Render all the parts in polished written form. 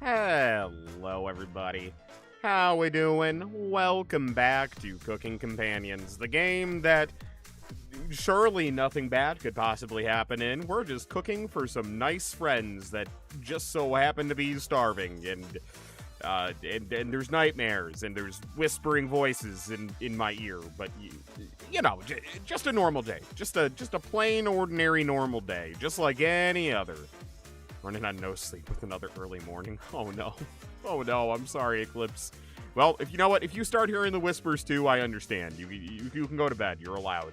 Hello, everybody. How we doing? Welcome back to Cooking Companions, the game that surely nothing bad could possibly happen in. We're just cooking for some nice friends that just so happen to be starving, and there's nightmares, and there's whispering voices in my ear, but you know, just a normal day. Just a plain, ordinary, normal day, just like any other. Running on no sleep with another early morning. Oh no. Oh no, I'm sorry, Eclipse. Well, if you know what, if you start hearing the whispers too, I understand. You can go to bed. You're allowed.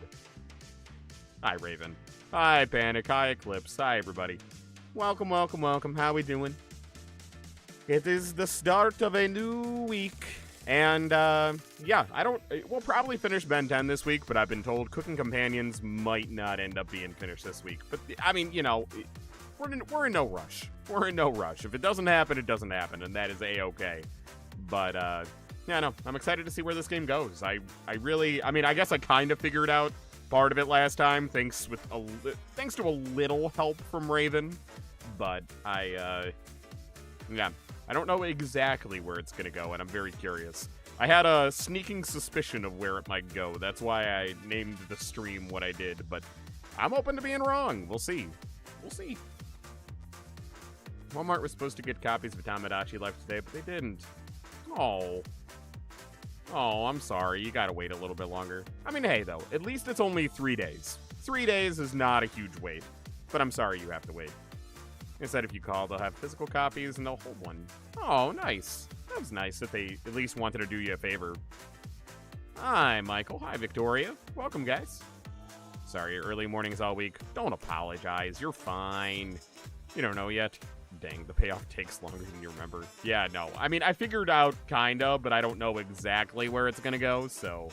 Hi, Raven. Hi, Panic. Hi, Eclipse. Hi, everybody. Welcome, welcome, welcome. How we doing? It is the start of a new week. And, yeah, we'll probably finish Ben 10 this week, but I've been told Cooking Companions might not end up being finished this week. But, I mean, you know, we're in no rush. We're in no rush. If it doesn't happen, it doesn't happen, and that is A-okay. But, yeah, no, I'm excited to see where this game goes. I guess I kind of figured out part of it last time, thanks to a little help from Raven. But yeah, I don't know exactly where it's going to go, and I'm very curious. I had a sneaking suspicion of where it might go. That's why I named the stream what I did, but I'm open to being wrong. We'll see. We'll see. Walmart was supposed to get copies of Tamagotchi Life today, but they didn't. Oh, I'm sorry. You gotta wait a little bit longer. I mean, hey, though, at least it's only 3 days. 3 days is not a huge wait, but I'm sorry you have to wait. They said if you call, they'll have physical copies and they'll hold one. Oh, nice. That was nice that they at least wanted to do you a favor. Hi, Michael. Hi, Victoria. Welcome, guys. Sorry, early mornings all week. Don't apologize. You're fine. You don't know yet. Dang, the payoff takes longer than you remember. Yeah, no. I mean, I figured out kinda, but I don't know exactly where it's gonna go, so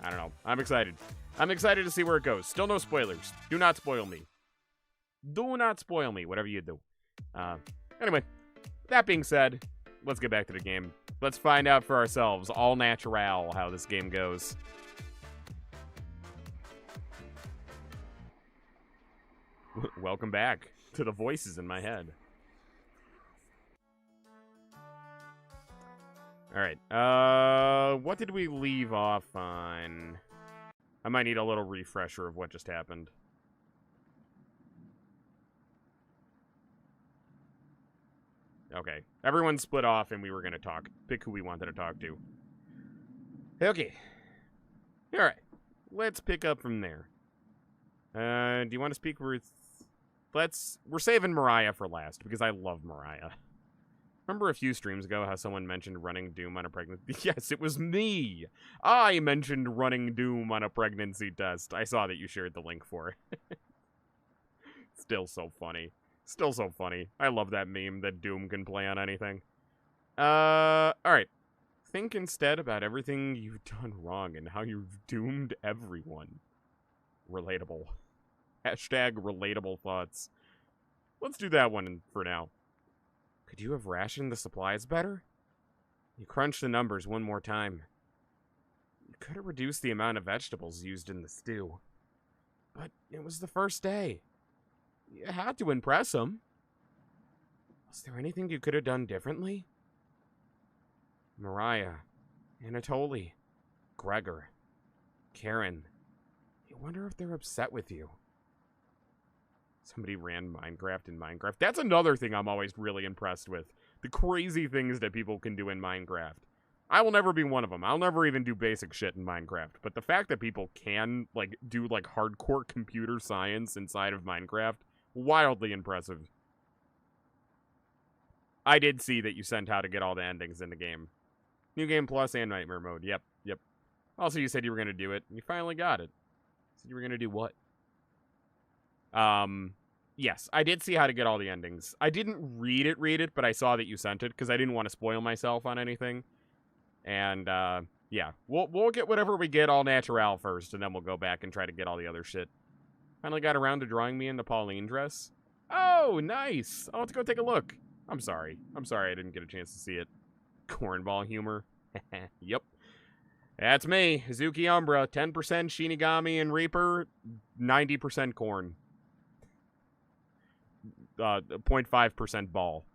I don't know. I'm excited. I'm excited to see where it goes. Still no spoilers. Do not spoil me. Do not spoil me, whatever you do. Anyway, that being said, let's get back to the game. Let's find out for ourselves, all natural, how this game goes. Welcome back to the voices in my head. Alright, what did we leave off on? I might need a little refresher of what just happened. Okay, everyone split off and we were gonna talk. Pick who we wanted to talk to. Okay. Alright, let's pick up from there. Do you want to speak with... We're saving Mariah for last, because I love Mariah. Remember a few streams ago how someone mentioned running Doom on a pregnancy... Yes, it was me! I mentioned running Doom on a pregnancy test. I saw that you shared the link for it. Still so funny. Still so funny. I love that meme that Doom can play on anything. Alright. Think instead about everything you've done wrong and how you've doomed everyone. Relatable. Hashtag relatable thoughts. Let's do that one for now. Could you have rationed the supplies better? You crunched the numbers one more time. You could have reduced the amount of vegetables used in the stew. But it was the first day. You had to impress them. Was there anything you could have done differently? Mariah, Anatoly, Gregor, Karen. You wonder if they're upset with you. Somebody ran Minecraft in Minecraft. That's another thing I'm always really impressed with. The crazy things that people can do in Minecraft. I will never be one of them. I'll never even do basic shit in Minecraft. But the fact that people can, like, do, like, hardcore computer science inside of Minecraft, wildly impressive. I did see that you sent how to get all the endings in the game. New Game Plus and Nightmare Mode. Yep. Also, you said you were going to do it, and you finally got it. Said you were going to do what? Yes, I did see how to get all the endings. I didn't read it, but I saw that you sent it, because I didn't want to spoil myself on anything. And, yeah. We'll get whatever we get all natural first, and then we'll go back and try to get all the other shit. Finally got around to drawing me in the Pauline dress. Oh, nice! I'll have to go take a look. I'm sorry I didn't get a chance to see it. Cornball humor. Yep. That's me, Izuki Umbra. 10% Shinigami and Reaper, 90% corn. 0.5% ball.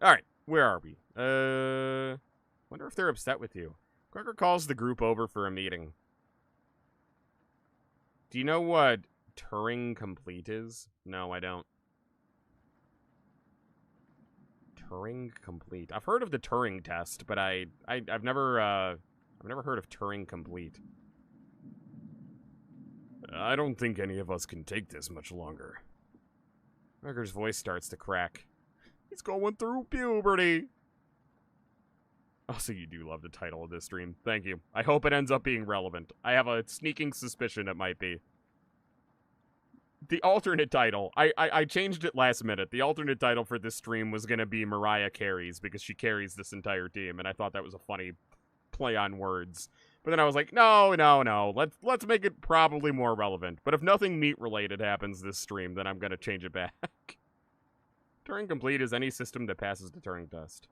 Alright, where are we? Wonder if they're upset with you. Gregor calls the group over for a meeting. Do you know what Turing complete is? No, I don't. Turing complete. I've heard of the Turing test, but I've never heard of Turing complete. I don't think any of us can take this much longer. Gregor's voice starts to crack. He's going through puberty. Also, you do love the title of this stream. Thank you. I hope it ends up being relevant. I have a sneaking suspicion it might be. The alternate title, I changed it last minute. The alternate title for this stream was going to be Mariah Carries, because she carries this entire team, and I thought that was a funny play on words. But then I was like, no. Let's make it probably more relevant. But if nothing meat-related happens this stream, then I'm going to change it back. Turing complete is any system that passes the Turing test.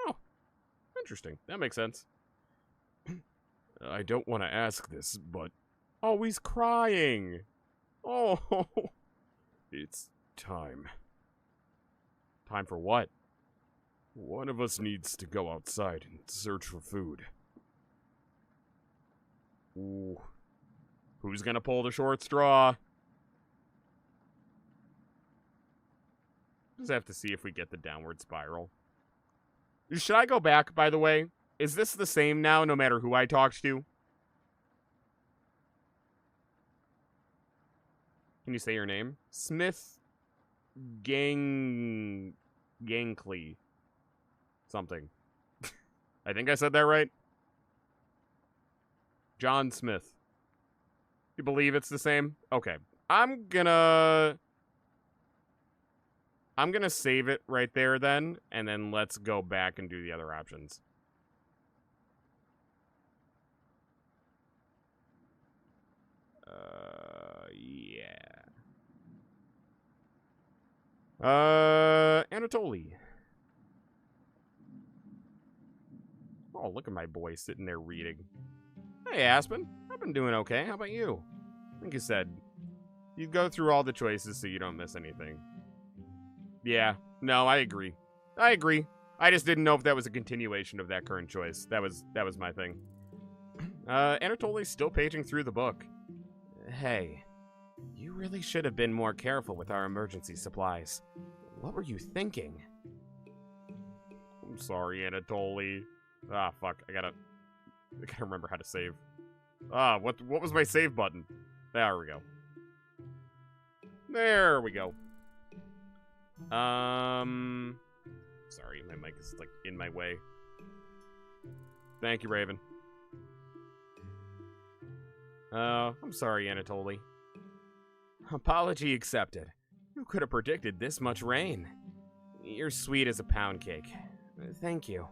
Oh, interesting. That makes sense. I don't want to ask this, but... Oh, he's crying! Oh, it's time. Time for what? One of us needs to go outside and search for food. Ooh. Who's gonna pull the short straw? Just have to see if we get the downward spiral. Should I go back, by the way? Is this the same now, no matter who I talked to? Can you say your name? Smith Gankley. Something. I think I said that right. John Smith. You believe it's the same? Okay. I'm gonna save it right there then, and then let's go back and do the other options. Yeah. Anatoly. Oh, look at my boy sitting there reading. Hey, Aspen. I've been doing okay. How about you? I think you said you go through all the choices so you don't miss anything. Yeah. No, I agree. I just didn't know if that was a continuation of that current choice. That was my thing. Anatoly's still paging through the book. Hey, you really should have been more careful with our emergency supplies. What were you thinking? I'm sorry, Anatoly. Ah, fuck. I gotta remember how to save. Ah, what was my save button? There we go. There we go. Sorry, my mic is, like, in my way. Thank you, Raven. I'm sorry, Anatoly. Apology accepted. Who could have predicted this much rain? You're sweet as a pound cake. Thank you.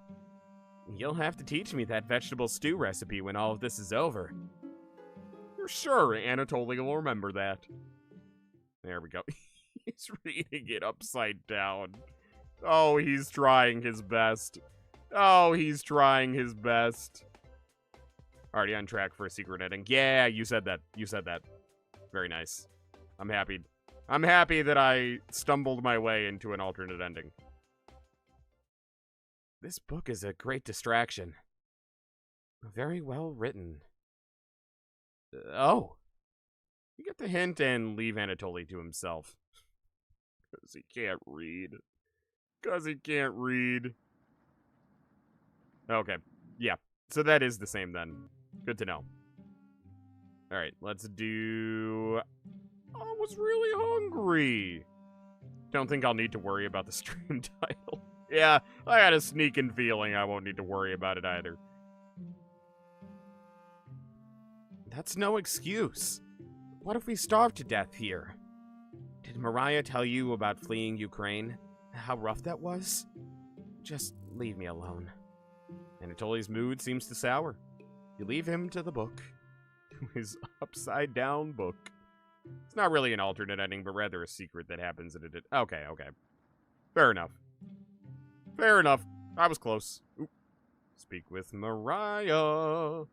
You'll have to teach me that vegetable stew recipe when all of this is over. You're sure Anatoly will remember that. There we go. He's reading it upside down. Oh, he's trying his best. Oh, he's trying his best. Already on track for a secret ending. Yeah, you said that. You said that. Very nice. I'm happy. I'm happy that I stumbled my way into an alternate ending. This book is a great distraction. Very well written. Oh. You get the hint and leave Anatoly to himself. Because he can't read. Okay. Yeah. So that is the same then. Good to know. Alright, let's do... I was really hungry. Don't think I'll need to worry about the stream title. Yeah, I had a sneaking feeling I won't need to worry about it either. That's no excuse. What if we starve to death here? Did Mariah tell you about fleeing Ukraine? How rough that was? Just leave me alone. Anatoly's mood seems to sour. You leave him to the book. To his upside-down book. It's not really an alternate ending, but rather a secret that happens in it. Okay. Fair enough. I was close. Oop. Speak with Mariah.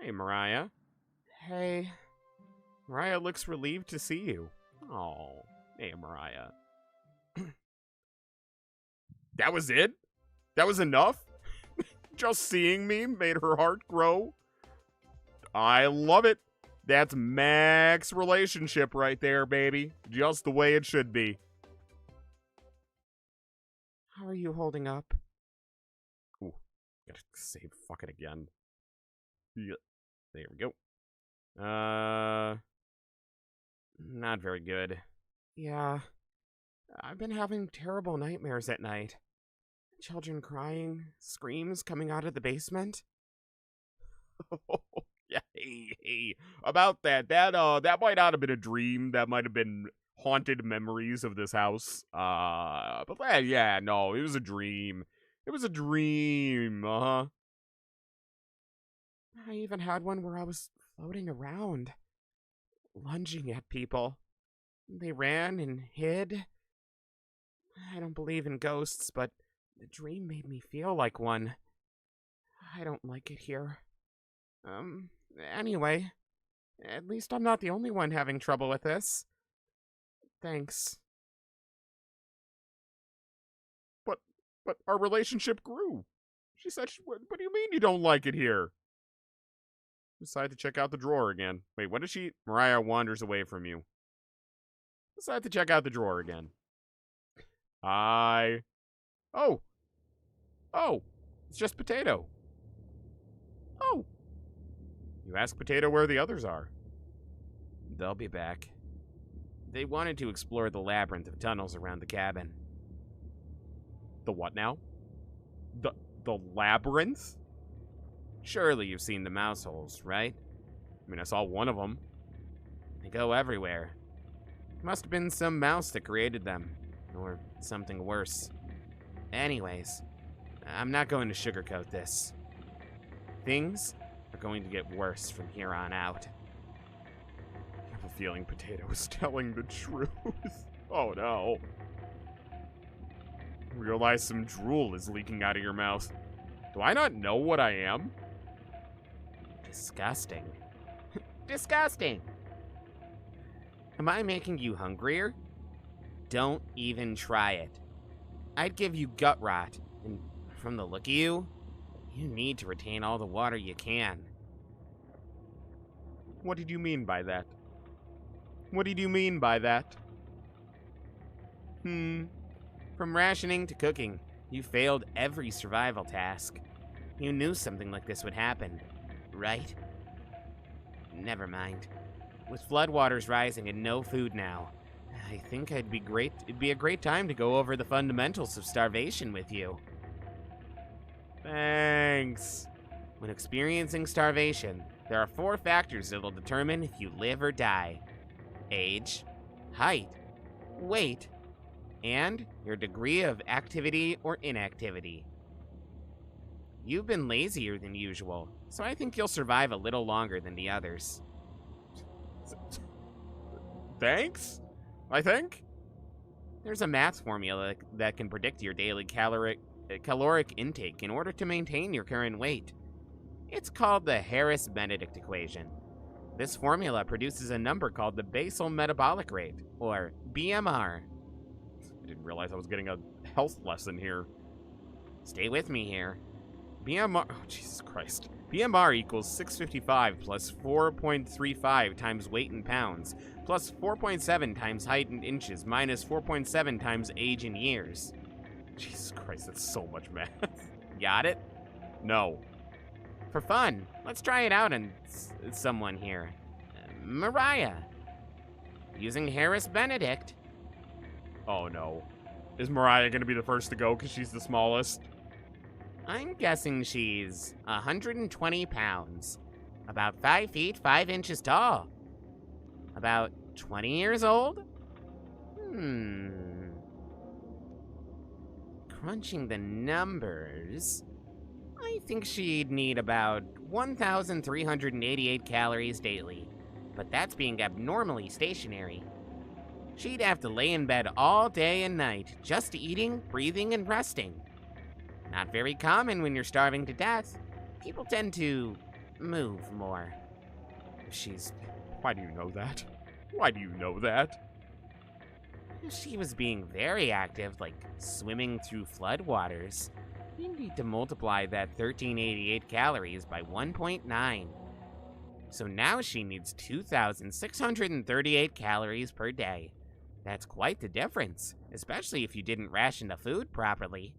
Hey, Mariah. Hey. Mariah looks relieved to see you. Oh, hey, Mariah. That was it? That was enough? Just seeing me made her heart grow? I love it. That's max relationship right there, baby. Just the way it should be. How are you holding up? Ooh, gotta save fucking again. Yeah, there we go. Not very good. Yeah, I've been having terrible nightmares at night. Children crying, screams coming out of the basement. Yeah, hey, about that might not have been a dream. That might have been haunted memories of this house. But yeah, no, it was a dream. It was a dream, I even had one where I was floating around, lunging at people. They ran and hid. I don't believe in ghosts, but the dream made me feel like one. I don't like it here. Anyway, at least I'm not the only one having trouble with this. Thanks. But our relationship grew. She said, what do you mean you don't like it here? Decide to check out the drawer again. Wait, what did she? Mariah wanders away from you. Decide to check out the drawer again. Oh, it's just Potato. Oh. You ask Potato where the others are. They'll be back. They wanted to explore the labyrinth of tunnels around the cabin. The what now? The labyrinth? Surely you've seen the mouse holes, right? I mean, I saw one of them. They go everywhere. Must have been some mouse that created them. Or something worse. Anyways, I'm not going to sugarcoat this. Things are going to get worse from here on out. I have a feeling Potato is telling the truth. Oh no. Realize some drool is leaking out of your mouth. Do I not know what I am? Disgusting. Disgusting! Am I making you hungrier? Don't even try it. I'd give you gut rot, and from the look of you, you need to retain all the water you can. What did you mean by that? What did you mean by that? From rationing to cooking, you failed every survival task. You knew something like this would happen, right? Never mind. With floodwaters rising and no food now, I think it'd be a great time to go over the fundamentals of starvation with you. Thanks. When experiencing starvation, there are 4 factors that'll determine if you live or die. Age, height, weight, and your degree of activity or inactivity. You've been lazier than usual, so I think you'll survive a little longer than the others. Thanks? I think? There's a math formula that can predict your daily caloric intake in order to maintain your current weight. It's called the Harris-Benedict equation. This formula produces a number called the basal metabolic rate, or BMR. I didn't realize I was getting a health lesson here. Stay with me here. BMR, oh Jesus Christ. BMR equals 655 plus 4.35 times weight in pounds, plus 4.7 times height in inches, minus 4.7 times age in years. Jesus Christ, that's so much math. Got it? No. For fun, let's try it out on someone here. Mariah. Using Harris-Benedict. Oh no. Is Mariah gonna be the first to go because she's the smallest? I'm guessing she's 120 pounds. About 5 feet, 5 inches tall. About 20 years old? Crunching the numbers, I think she'd need about 1,388 calories daily, but that's being abnormally stationary. She'd have to lay in bed all day and night, just eating, breathing, and resting. Not very common when you're starving to death. People tend to move more. Why do you know that? Why do you know that? If she was being very active, like swimming through floodwaters, you need to multiply that 1388 calories by 1.9. So now she needs 2,638 calories per day. That's quite the difference, especially if you didn't ration the food properly.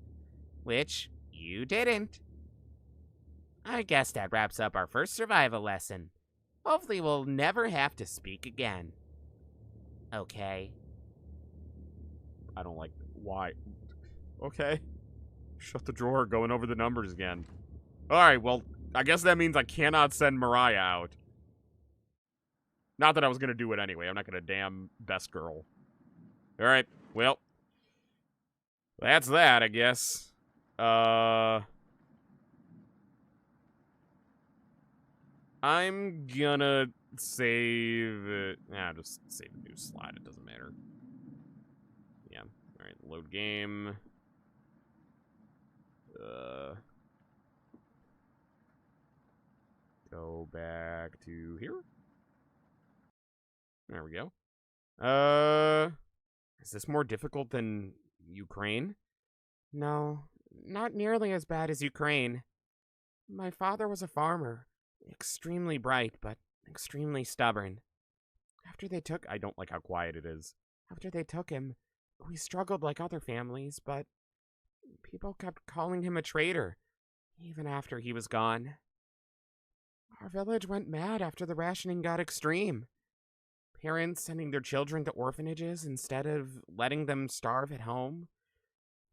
Which you didn't. I guess that wraps up our first survival lesson. Hopefully we'll never have to speak again. Okay. I don't like... Why? Okay. Shut the drawer, going over the numbers again. Alright, well, I guess that means I cannot send Mariah out. Not that I was gonna do it anyway. I'm not gonna damn best girl. Alright, well. That's that, I guess. I'm gonna save it. Nah, just save a new slide. It doesn't matter. Yeah. Alright, load game. Go back to here. There we go. Is this more difficult than Ukraine? No, not nearly as bad as Ukraine. My father was a farmer, extremely bright, but extremely stubborn. I don't like how quiet it is. After they took him, we struggled like other families, but people kept calling him a traitor, even after he was gone. Our village went mad after the rationing got extreme. Parents sending their children to orphanages instead of letting them starve at home.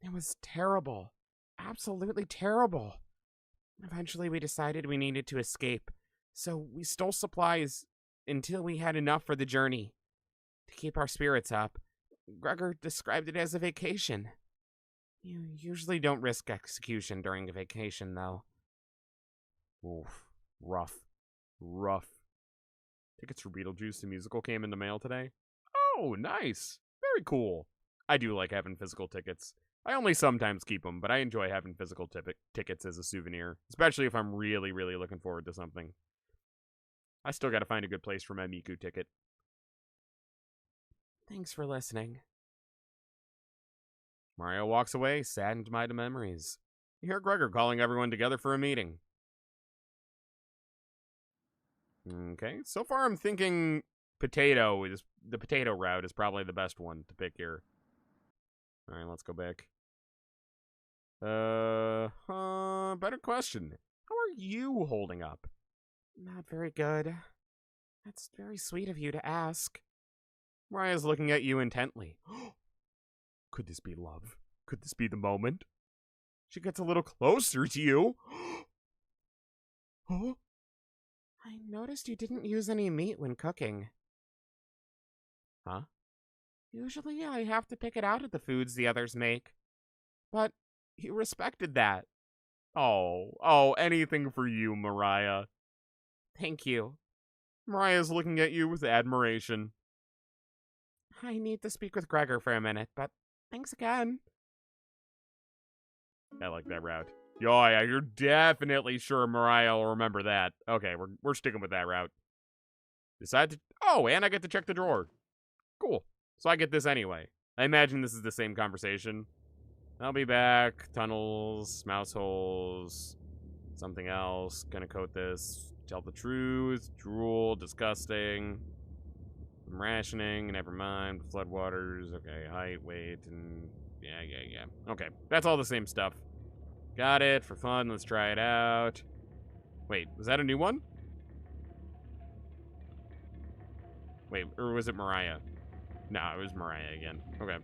It was terrible. Absolutely terrible. Eventually, we decided we needed to escape, so we stole supplies until we had enough for the journey. To keep our spirits up, Gregor described it as a vacation. You usually don't risk execution during a vacation, though. Oof. Rough. Rough. Tickets for Beetlejuice the musical came in the mail today. Oh, nice. Very cool. I do like having physical tickets. I only sometimes keep them, but I enjoy having physical tickets as a souvenir, especially if I'm really, really looking forward to something. I still gotta find a good place for my Miku ticket. Thanks for listening. Mario walks away, saddened by the memories. You hear Gregor calling everyone together for a meeting. Okay, so far I'm thinking the potato route is probably the best one to pick here. Alright, let's go back. Better question. How are you holding up? Not very good. That's very sweet of you to ask. Mariah's looking at you intently. Could this be love? Could this be the moment? She gets a little closer to you. Huh? I noticed you didn't use any meat when cooking. Huh? Usually I have to pick it out of the foods the others make. But you respected that. Oh, anything for you, Mariah. Thank you. Mariah's looking at you with admiration. I need to speak with Gregor for a minute, but thanks again. I like that route. Yeah, you're definitely sure Mariah will remember that. Okay, we're sticking with that route. Decide to... Oh, and I get to check the drawer. Cool. So I get this anyway. I imagine this is the same conversation. I'll be back. Tunnels, mouse holes, something else. Gonna coat this. Tell the truth. Drool. Disgusting. Some rationing. Never mind. Floodwaters. Okay, height, weight, and... Yeah. Okay, that's all the same stuff. Got it. For fun, let's try it out. Wait, was that a new one? Wait, or was it Mariah? No, it was Mariah again. Okay.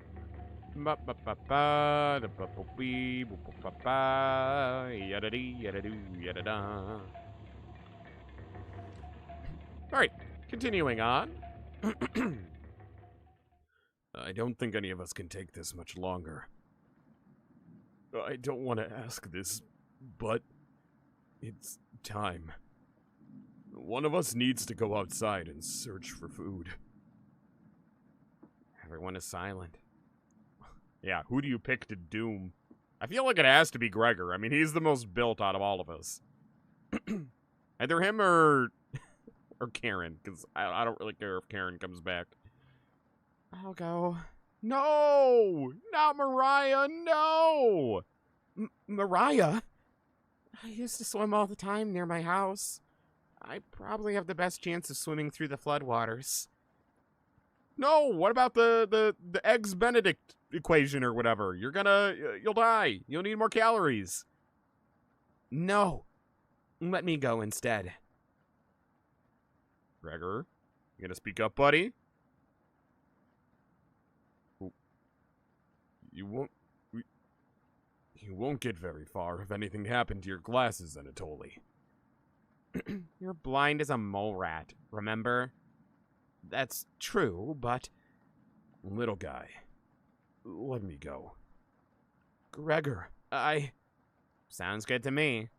Alright, continuing on. I don't think any of us can take this much longer. I don't want to ask this, but it's time. One of us needs to go outside and search for food. Everyone is silent. Yeah, who do you pick to doom? I feel like it has to be Gregor. I mean, he's the most built out of all of us. Either him or Karen, because I don't really care if Karen comes back. I'll go. No! Not Mariah, no! Mariah? I used to swim all the time near my house. I probably have the best chance of swimming through the floodwaters. No, what about the Eggs Benedict equation or whatever? You'll die. You'll need more calories. No. Let me go instead. Gregor, you gonna speak up, buddy? You won't get very far if anything happened to your glasses, Anatoly. You're blind as a mole rat, remember? That's true, but... Little guy, let me go. Gregor, Sounds good to me.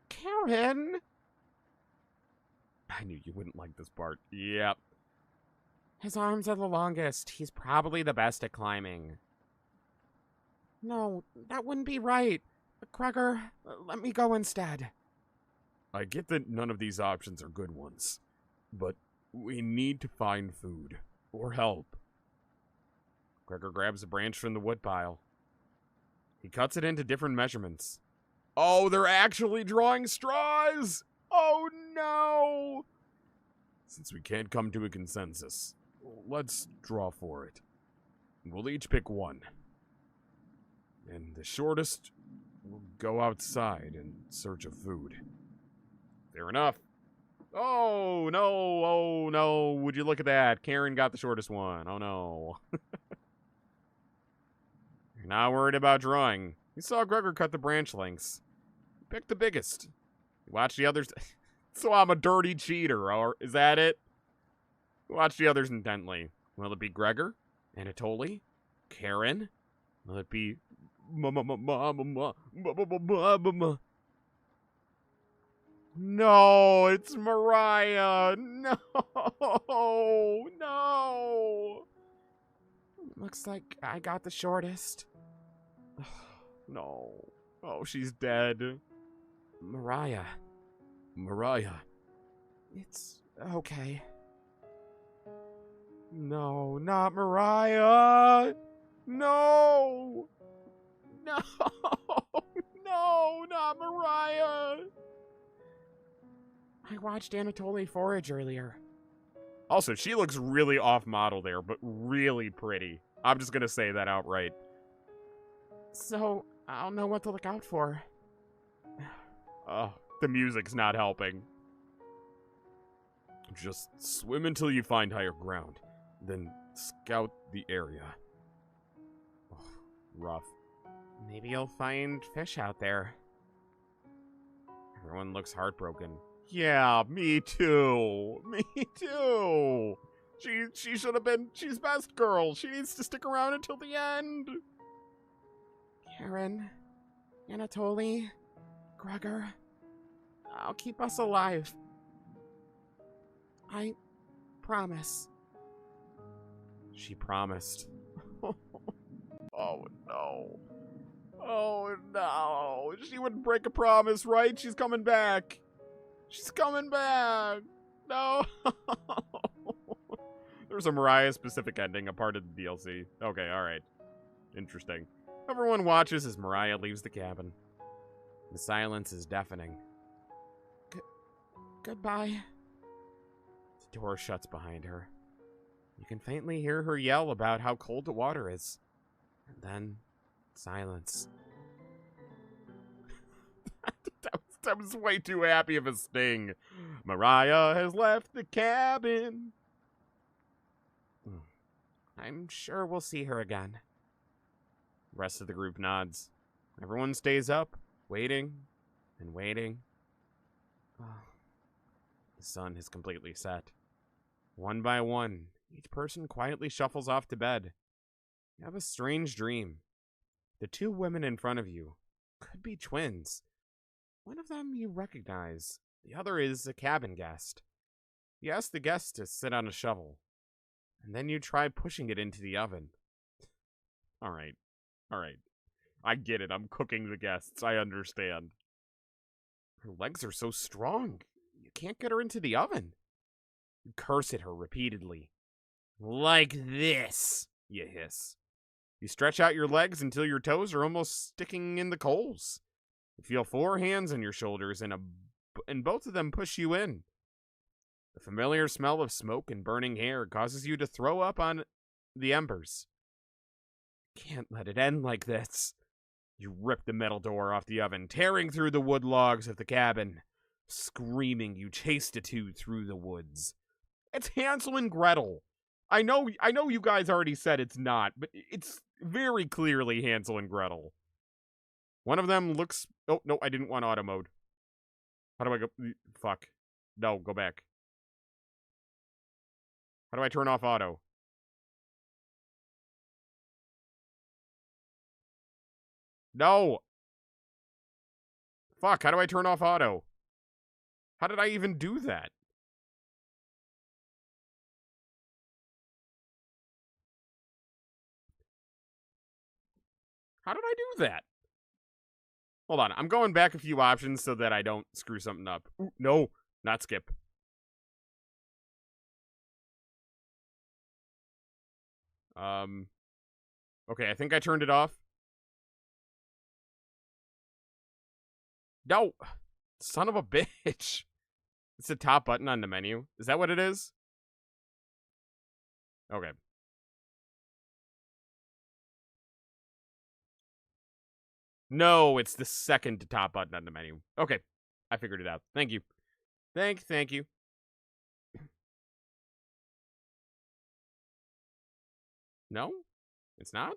Karen? I knew you wouldn't like this part. Yep. His arms are the longest. He's probably the best at climbing. No, that wouldn't be right. Gregor, let me go instead. I get that none of these options are good ones, but we need to find food or help. Gregor grabs a branch from the woodpile. He cuts it into different measurements. Oh, they're actually drawing straws! Oh no! Since we can't come to a consensus, let's draw for it. We'll each pick one. And the shortest will go outside in search of food. Fair enough. Oh no, would you look at that? Karen got the shortest one. Oh no. You're not worried about drawing. You saw Gregor cut the branch lengths. Pick the biggest. Watch the others. So I'm a dirty cheater, or is that it? Watch the others intently. Will it be Gregor? Anatoly? Karen? Will it be... No, it's Mariah. No. Looks like I got the shortest. No. Oh, she's dead. Mariah. It's okay. No, not Mariah. No. No, not Mariah. I watched Anatoly forage earlier. Also, she looks really off-model there, but really pretty. I'm just gonna say that outright. So, I'll know what to look out for. Oh, the music's not helping. Just swim until you find higher ground, then scout the area. Oh, rough. Maybe you'll find fish out there. Everyone looks heartbroken. Yeah, me too. Me too. She should have been. She's best girl. She needs to stick around until the end. Karen, Anatoly, Gregor, I'll keep us alive. I promise. She promised. Oh no. Oh no. She wouldn't break a promise, right? She's coming back. She's coming back. No. There's a Mariah-specific ending, a part of the DLC. Okay, alright. Interesting. Everyone watches as Mariah leaves the cabin. The silence is deafening. Goodbye. The door shuts behind her. You can faintly hear her yell about how cold the water is. And then, silence. That was way too happy of a sting. Mariah has left the cabin. I'm sure we'll see her again. The rest of the group nods. Everyone stays up, waiting and waiting. Oh, the sun has completely set. One by one, each person quietly shuffles off to bed. You have a strange dream. The two women in front of you could be twins. One of them you recognize. The other is a cabin guest. You ask the guest to sit on a shovel, and then you try pushing it into the oven. Alright. I get it. I'm cooking the guests. I understand. Her legs are so strong. You can't get her into the oven. You curse at her repeatedly. Like this. you hiss. You stretch out your legs until your toes are almost sticking in the coals. You feel 4 hands on your shoulders, and both of them push you in. The familiar smell of smoke and burning hair causes you to throw up on the embers. Can't let it end like this. You rip the metal door off the oven, tearing through the wood logs of the cabin. Screaming, you chase the two through the woods. It's Hansel and Gretel. I know you guys already said it's not, but it's very clearly Hansel and Gretel. One of them looks... Oh, no, I didn't want auto mode. How do I go... Fuck. No, go back. How do I turn off auto? No! Fuck, how do I turn off auto? How did I even do that? How did I do that? Hold on, I'm going back a few options so that I don't screw something up. Ooh, no, not skip. Okay, I think I turned it off. No! Son of a bitch. It's the top button on the menu. Is that what it is? Okay. No, it's the second to top button on the menu. Okay, I figured it out. Thank you. Thank you. No? It's not?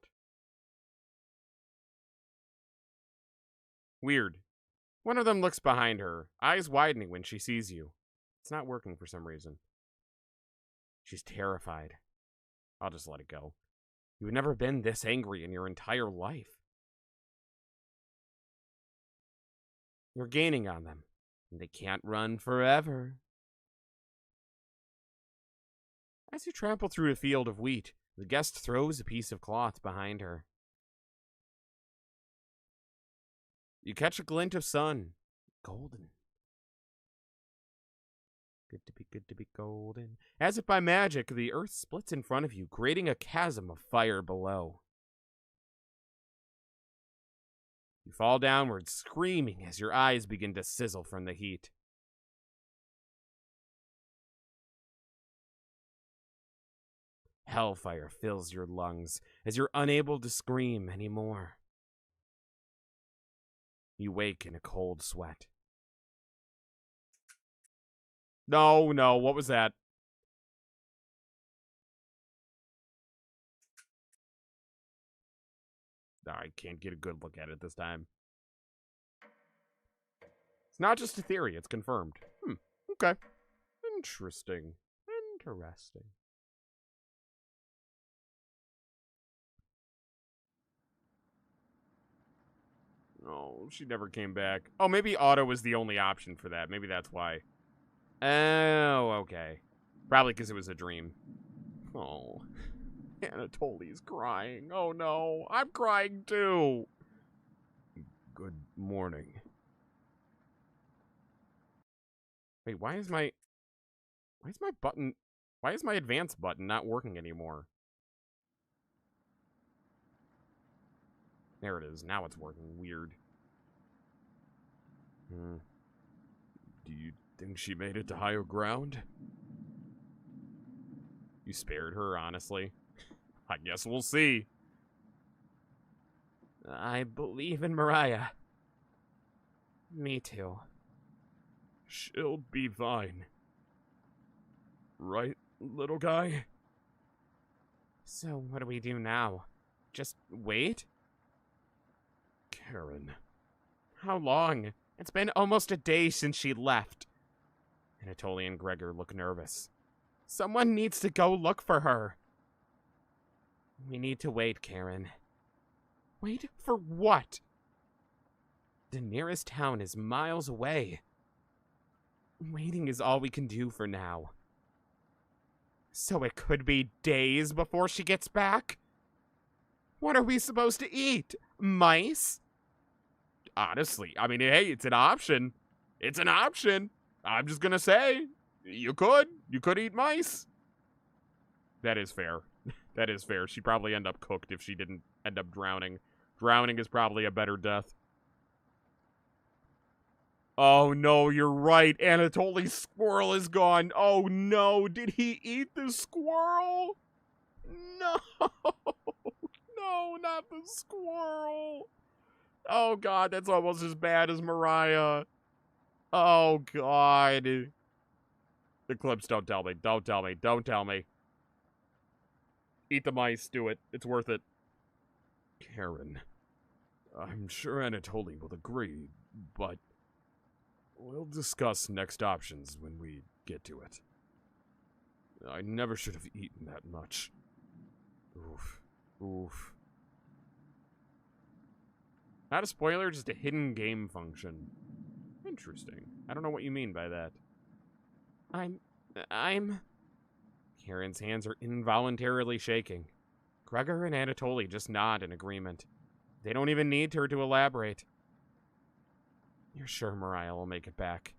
Weird. One of them looks behind her, eyes widening when she sees you. It's not working for some reason. She's terrified. I'll just let it go. You've never been this angry in your entire life. You're gaining on them, and they can't run forever. As you trample through a field of wheat, the guest throws a piece of cloth behind her. You catch a glint of sun. Golden. Good to be golden. As if by magic, the earth splits in front of you, creating a chasm of fire below. You fall downward, screaming as your eyes begin to sizzle from the heat. Hellfire fills your lungs as you're unable to scream anymore. You wake in a cold sweat. No, what was that? I can't get a good look at it this time. It's not just a theory, it's confirmed. Okay. Interesting. Oh, she never came back. Oh, maybe auto was the only option for that. Maybe that's why. Oh, okay. Probably because it was a dream. Oh, Anatoli's crying. Oh no, I'm crying too. Good morning. Wait, why is my advance button not working anymore? There it is. Now it's working. Weird. Do you think she made it to higher ground? You spared her, honestly. I guess we'll see. I believe in Mariah. Me too. She'll be fine. Right, little guy? So what do we do now? Just wait? Karen. How long? It's been almost a day since she left. Anatoly and Gregor look nervous. Someone needs to go look for her. We need to wait, Karen. Wait for what? The nearest town is miles away. Waiting is all we can do for now. So it could be days before she gets back? What are we supposed to eat? Mice? Honestly, I mean, hey, it's an option. It's an option. I'm just gonna say, you could eat mice. That is fair. That is fair. She'd probably end up cooked if she didn't end up drowning. Drowning is probably a better death. Oh, no, you're right. Anatoly's squirrel is gone. Oh, no. Did he eat the squirrel? No. No, not the squirrel. Oh, God, that's almost as bad as Mariah. Oh, God. The clips, don't tell me. Don't tell me. Don't tell me. Eat the mice. Do it. It's worth it. Karen, I'm sure Anatoly will agree, but we'll discuss next options when we get to it. I never should have eaten that much. Oof. Oof. Not a spoiler, just a hidden game function. Interesting. I don't know what you mean by that. I'm... Karen's hands are involuntarily shaking. Gregor and Anatoly just nod in agreement. They don't even need her to elaborate. You're sure Mariah will make it back?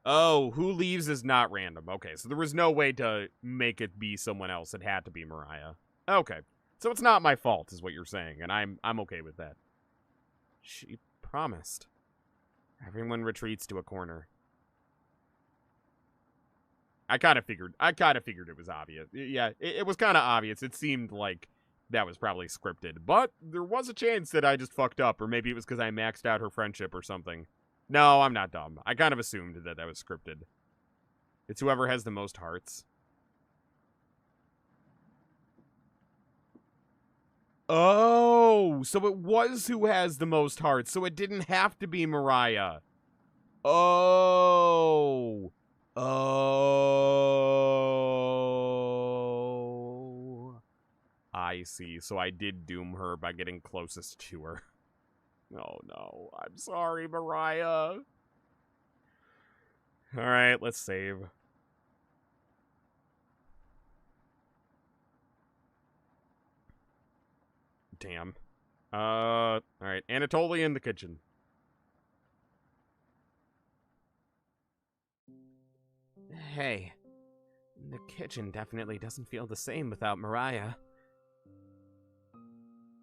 Oh, who leaves is not random. Okay, so there was no way to make it be someone else. It had to be Mariah. Okay, so it's not my fault, is what you're saying, and I'm okay with that. She promised. Everyone retreats to a corner. I kind of figured it was obvious. Yeah, it was kind of obvious. It seemed like that was probably scripted, but there was a chance that I just fucked up, or maybe it was because I maxed out her friendship or something. No, I'm not dumb. I kind of assumed that was scripted. It's whoever has the most hearts. Oh, so it was who has the most hearts, so it didn't have to be Mariah. Oh. Oh. I see. So I did doom her by getting closest to her. Oh, no. I'm sorry, Mariah. Alright, let's save. Damn. Alright. Anatoly in the kitchen. Hey. The kitchen definitely doesn't feel the same without Mariah.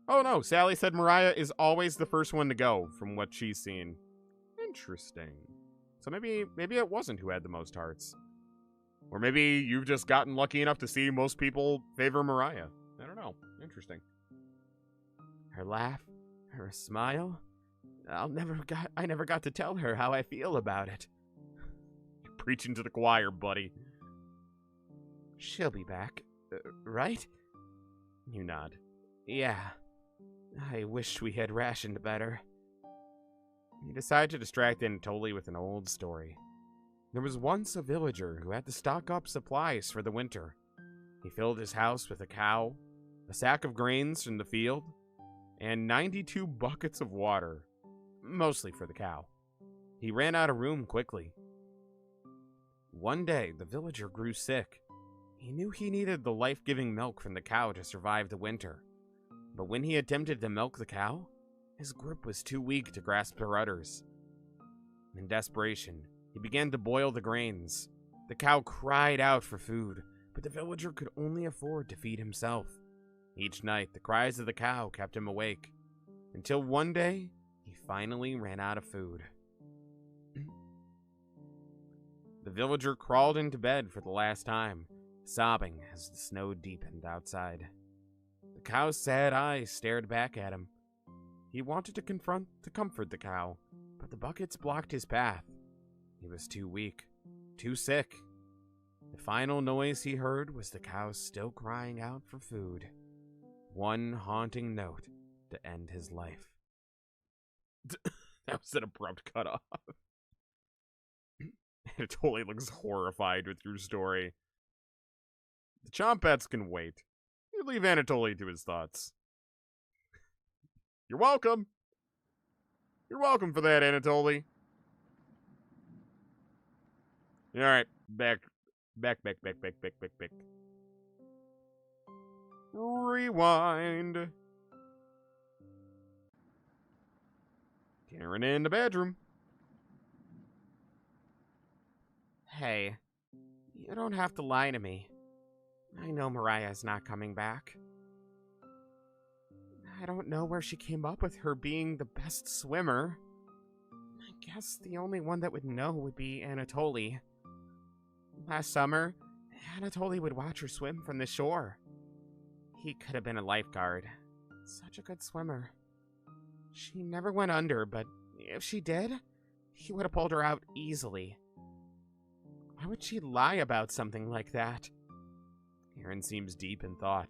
Oh no, Sally said Mariah is always the first one to go, from what she's seen. Interesting. So maybe it wasn't who had the most hearts. Or maybe you've just gotten lucky enough to see most people favor Mariah. I don't know. Interesting. Her laugh, her smile. I never got to tell her how I feel about it. You're preaching to the choir, buddy. She'll be back, right? You nod. Yeah. I wish we had rationed better. You decide to distract Anatoly with an old story. There was once a villager who had to stock up supplies for the winter. He filled his house with a cow, a sack of grains from the field, and 92 buckets of water, mostly for the cow. He ran out of room quickly. One day, the villager grew sick. He knew he needed the life-giving milk from the cow to survive the winter. But when he attempted to milk the cow, his grip was too weak to grasp her udders. In desperation, he began to boil the grains. The cow cried out for food, but the villager could only afford to feed himself. Each night, the cries of the cow kept him awake, until one day, he finally ran out of food. The villager crawled into bed for the last time, sobbing as the snow deepened outside. The cow's sad eyes stared back at him. He wanted to comfort the cow, but the buckets blocked his path. He was too weak, too sick. The final noise he heard was the cow still crying out for food. One haunting note to end his life. That was an abrupt cutoff. It totally looks horrified with your story. The Chompets can wait. You leave Anatoly to his thoughts. You're welcome. You're welcome for that, Anatoly. Alright, back. Rewind. Karen in the bedroom. Hey, You don't have to lie to me. I know Mariah's not coming back. I don't know where she came up with her being the best swimmer. I guess the only one that would know would be Anatoly. Last summer, Anatoly would watch her swim from the shore. He could have been a lifeguard. Such a good swimmer. She never went under, but if she did, he would have pulled her out easily. Why would she lie about something like that? Aaron seems deep in thought.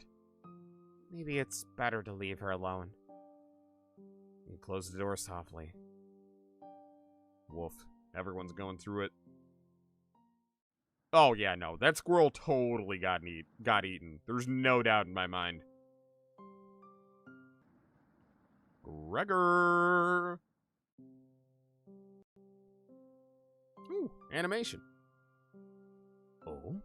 Maybe it's better to leave her alone. He closed the door softly. Woof. Everyone's going through it. Oh, yeah, no. That squirrel totally got eaten. There's no doubt in my mind. Gregor! Ooh, animation. Oh?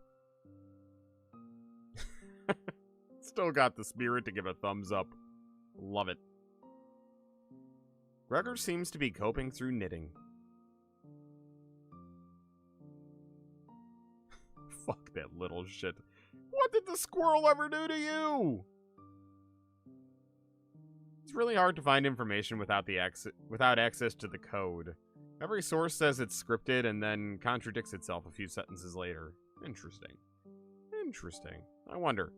Still got the spirit to give a thumbs up. Love it. Gregor seems to be coping through knitting. Fuck that little shit. What did the squirrel ever do to you? It's really hard to find information without access to the code. Every source says it's scripted and then contradicts itself a few sentences later. Interesting. Interesting. I wonder.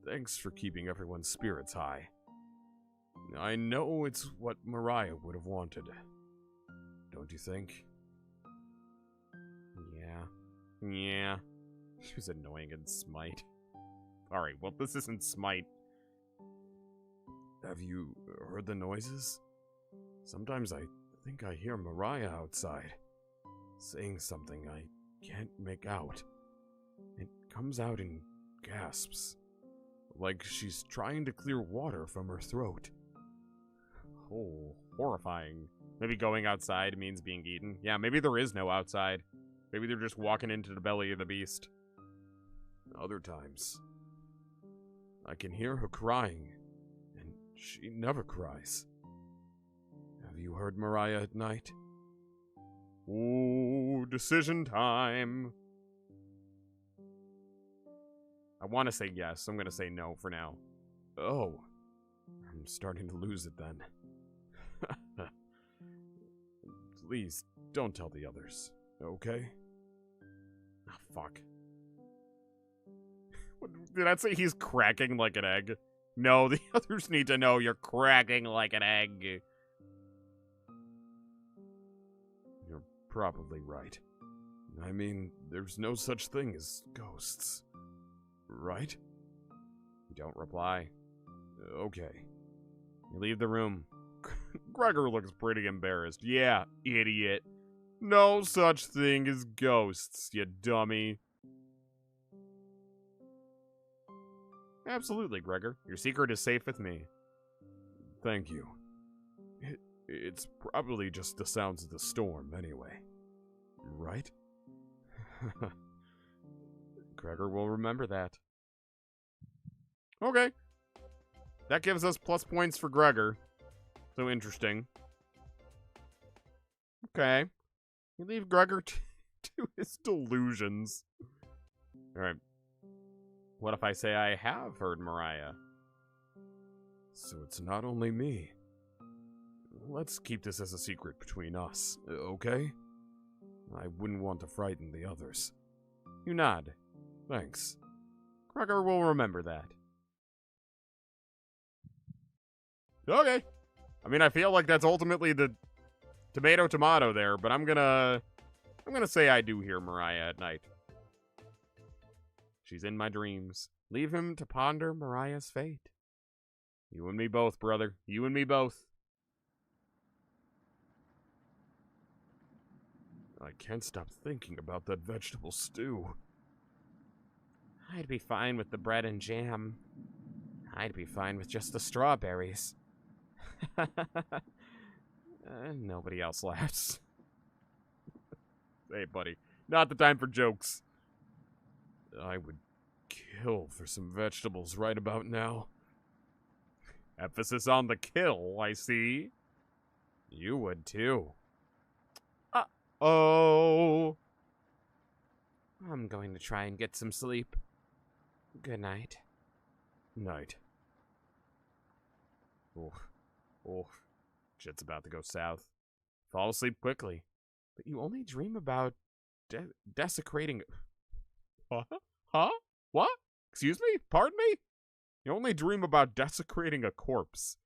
Thanks for keeping everyone's spirits high. I know it's what Mariah would have wanted. Don't you think? Yeah. She was annoying in Smite. Alright, well, this isn't Smite. Have you heard the noises? Sometimes I think I hear Mariah outside, saying something I can't make out. It comes out in gasps, like she's trying to clear water from her throat. Oh, horrifying. Maybe going outside means being eaten. Yeah, maybe there is no outside. Maybe they're just walking into the belly of the beast. Other times, I can hear her crying, and she never cries. Have you heard Mariah at night? Ooh, decision time. I want to say yes. I'm going to say no for now. Oh, I'm starting to lose it then. Please, don't tell the others, okay? Ah, fuck. Did I say he's cracking like an egg? No, the others need to know you're cracking like an egg. You're probably right. I mean, there's no such thing as ghosts. Right? You don't reply. Okay. You leave the room. Gregor looks pretty embarrassed. Yeah, idiot. No such thing as ghosts, you dummy. Absolutely, Gregor. Your secret is safe with me. Thank you. It's probably just the sounds of the storm, anyway. Right? Gregor will remember that. Okay. That gives us plus points for Gregor. So interesting. Okay. You leave Gregor to his delusions. Alright. What if I say I have heard Mariah? So it's not only me. Let's keep this as a secret between us, okay? I wouldn't want to frighten the others. You nod. Thanks. Gregor will remember that. Okay. I mean, I feel like that's ultimately the tomato there, but I'm gonna say I do hear Mariah at night. She's in my dreams. Leave him to ponder Mariah's fate. You and me both, brother. You and me both. I can't stop thinking about that vegetable stew. I'd be fine with the bread and jam. I'd be fine with just the strawberries. Nobody else laughs. Hey, buddy. Not the time for jokes. I would kill for some vegetables right about now. Emphasis on the kill, I see. You would too. Uh-oh. I'm going to try and get some sleep. Good night. Night. Oh, oh, shit's about to go south. Fall asleep quickly. But you only dream about desecrating... Huh? Huh? What? Excuse me? Pardon me? You only dream about desecrating a corpse.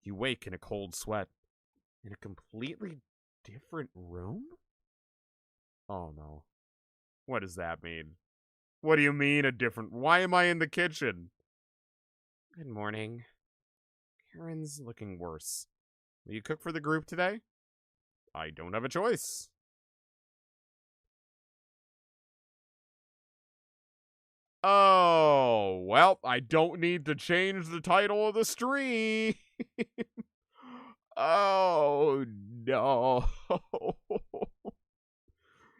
You wake in a cold sweat. In a completely different room? Oh no. What does that mean? What do you mean a different... Why am I in the kitchen? Good morning. Karen's looking worse. Will you cook for the group today? I don't have a choice. Oh, well, I don't need to change the title of the stream. Oh, no.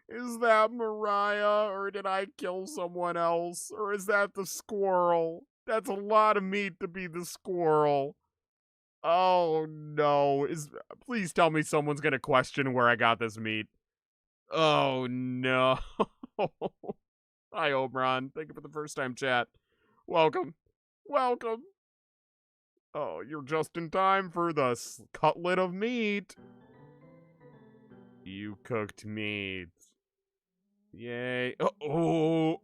Is that Mariah, or did I kill someone else? Or is that the squirrel? That's a lot of meat to be the squirrel. Oh, no. Please tell me someone's gonna question where I got this meat. Oh, no. Hi, Oberon. Thank you for the first time chat. Welcome. Welcome. Oh, you're just in time for the cutlet of meat. You cooked meat. Yay. Oh,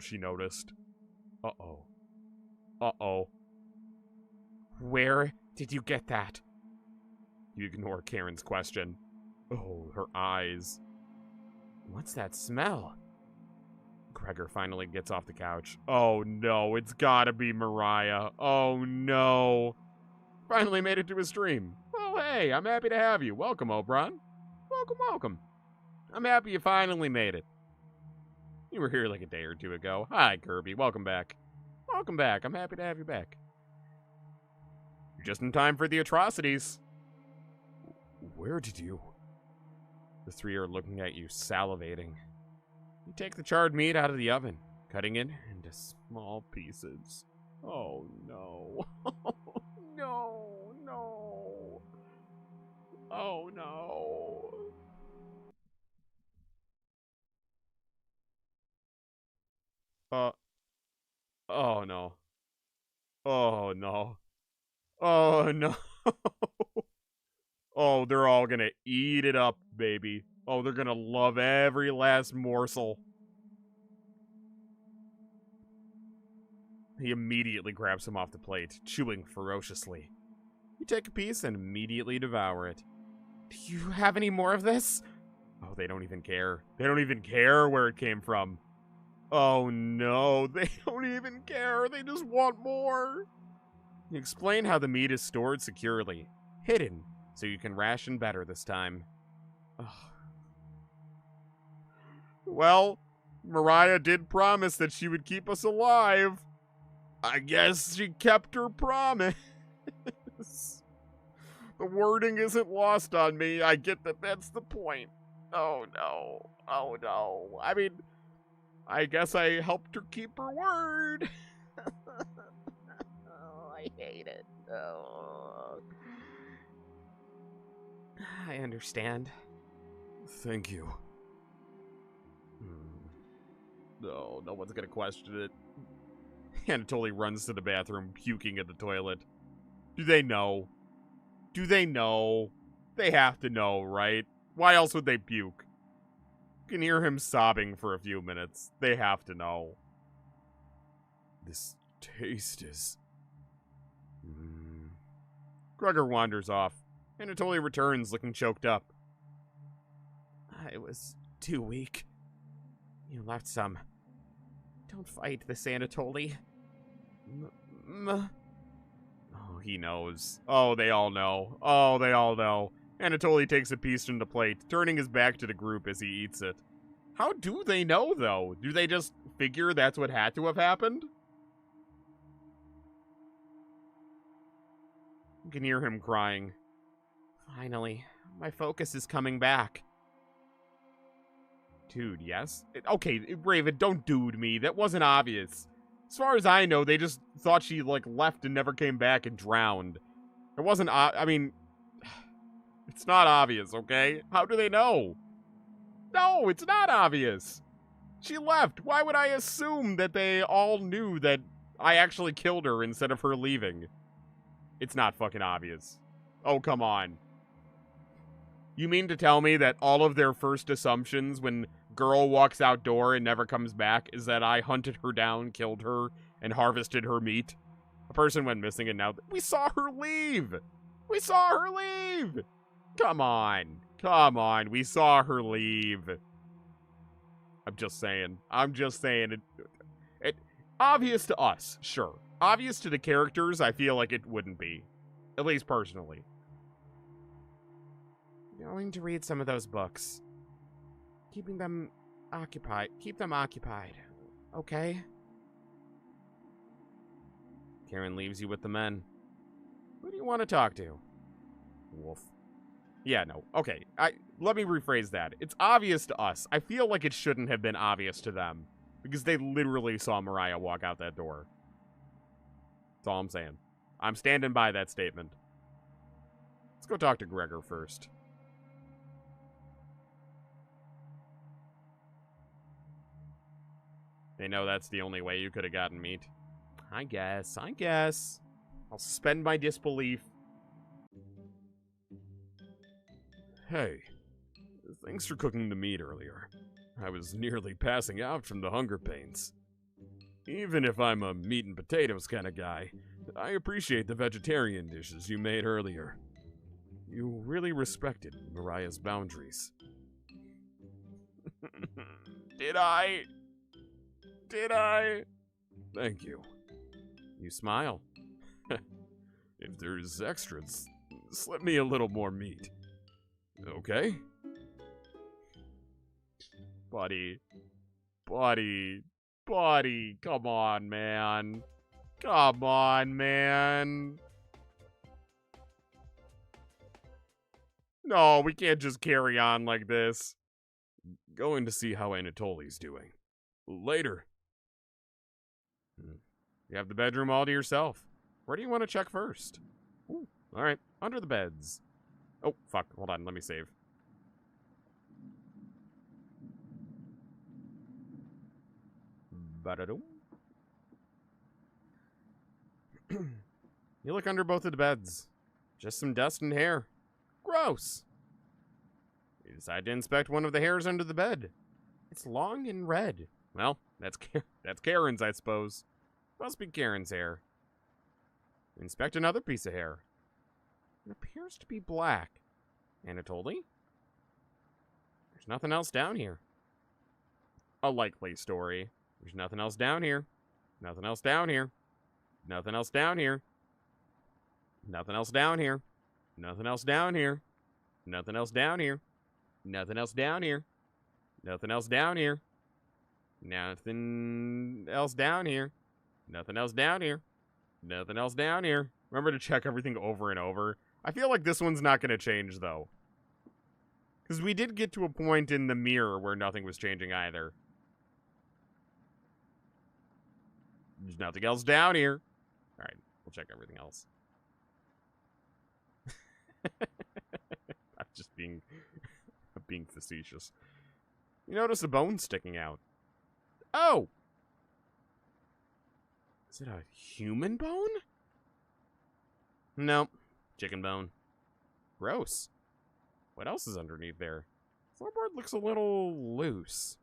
she noticed. Uh-oh. Uh-oh. Where did you get that? You ignore Karen's question. Oh, her eyes. What's that smell? Gregor finally gets off the couch. Oh no, it's gotta be Mariah. Oh no. Finally made it to a stream. Well, hey, I'm happy to have you. Welcome, Oberon. Welcome, welcome. I'm happy you finally made it. You were here like a day or two ago. Hi, Kirby. Welcome back. Welcome back. I'm happy to have you back. You're just in time for the atrocities. Where did you... The three are looking at you, salivating. You take the charred meat out of the oven, cutting it into small pieces. Oh, no. No, no. Oh, no. Oh, no. Oh, no. Oh, no. Oh, they're all gonna eat it up, baby. Oh, they're gonna love every last morsel. He immediately grabs him off the plate, chewing ferociously. You take a piece and immediately devour it. Do you have any more of this? Oh, they don't even care. They don't even care where it came from. Oh no, they don't even care. They just want more. You explain how the meat is stored securely, hidden, so you can ration better this time. Ugh. Well, Mariah did promise that she would keep us alive. I guess she kept her promise. The wording isn't lost on me. I get that that's the point. Oh no. Oh no. I mean, I guess I helped her keep her word. Oh, I hate it. Oh. I understand. Thank you. No, no one's gonna question it. Anatoly runs to the bathroom, puking at the toilet. Do they know? Do they know? They have to know, right? Why else would they puke? You can hear him sobbing for a few minutes. They have to know. This taste is... Gregor wanders off. Anatoly returns, looking choked up. I was too weak. You left some. Don't fight this, Anatoly. Oh, he knows. Oh, they all know. Oh, they all know. Anatoly takes a piece from the plate, turning his back to the group as he eats it. How do they know, though? Do they just figure that's what had to have happened? You can hear him crying. Finally, my focus is coming back. Dude, yes? Okay, Raven, don't dude me. That wasn't obvious. As far as I know, they just thought she, like, left and never came back and drowned. It wasn't, I mean... It's not obvious, okay? How do they know? No, it's not obvious. She left. Why would I assume that they all knew that I actually killed her instead of her leaving? It's not fucking obvious. Oh, come on. You mean to tell me that all of their first assumptions when girl walks outdoor and never comes back is that I hunted her down, killed her, and harvested her meat? A person went missing and now we saw her leave. We saw her leave. Come on. Come on. We saw her leave. I'm just saying. It obvious to us, sure. Obvious to the characters, I feel like it wouldn't be. At least personally. Going to read some of those books. Keep them occupied. Okay? Karen leaves you with the men. Who do you want to talk to? Wolf. Yeah, no. Okay, let me rephrase that. It's obvious to us. I feel like it shouldn't have been obvious to them. Because they literally saw Mariah walk out that door. That's all I'm saying. I'm standing by that statement. Let's go talk to Gregor first. They know that's the only way you could have gotten meat. I guess. I'll suspend my disbelief. Hey, thanks for cooking the meat earlier. I was nearly passing out from the hunger pains. Even if I'm a meat and potatoes kind of guy, I appreciate the vegetarian dishes you made earlier. You really respected Mariah's boundaries. Did I? Thank you. You smile. If there's extras, slip me a little more meat. Okay? Buddy, come on, man. No, we can't just carry on like this. Going to see how Anatoly's doing. Later. You have the bedroom all to yourself. Where do you want to check first? Ooh, all right, under the beds. Oh, fuck, hold on, let me save. Ba-da-dum. You look under both of the beds. Just some dust and hair. Gross. You decide to inspect one of the hairs under the bed. It's long and red. Well, that's Karen's, I suppose. Must be Karen's hair. Inspect another piece of hair. It appears to be black. Anatoly? There's nothing else down here. A likely story. There's nothing else down here. Nothing else down here. Nothing else down here. Nothing else down here. Nothing else down here. Nothing else down here. Nothing else down here. Nothing else down here. Nothing else down here. Nothing else down here. Nothing else down here. Remember to check everything over and over. I feel like this one's not going to change, though. Because we did get to a point in the mirror where nothing was changing either. There's nothing else down here. Alright, we'll check everything else. I'm just being facetious. You notice a bone sticking out. Oh! Is it a human bone? Nope. Chicken bone. Gross. What else is underneath there? Floorboard looks a little loose.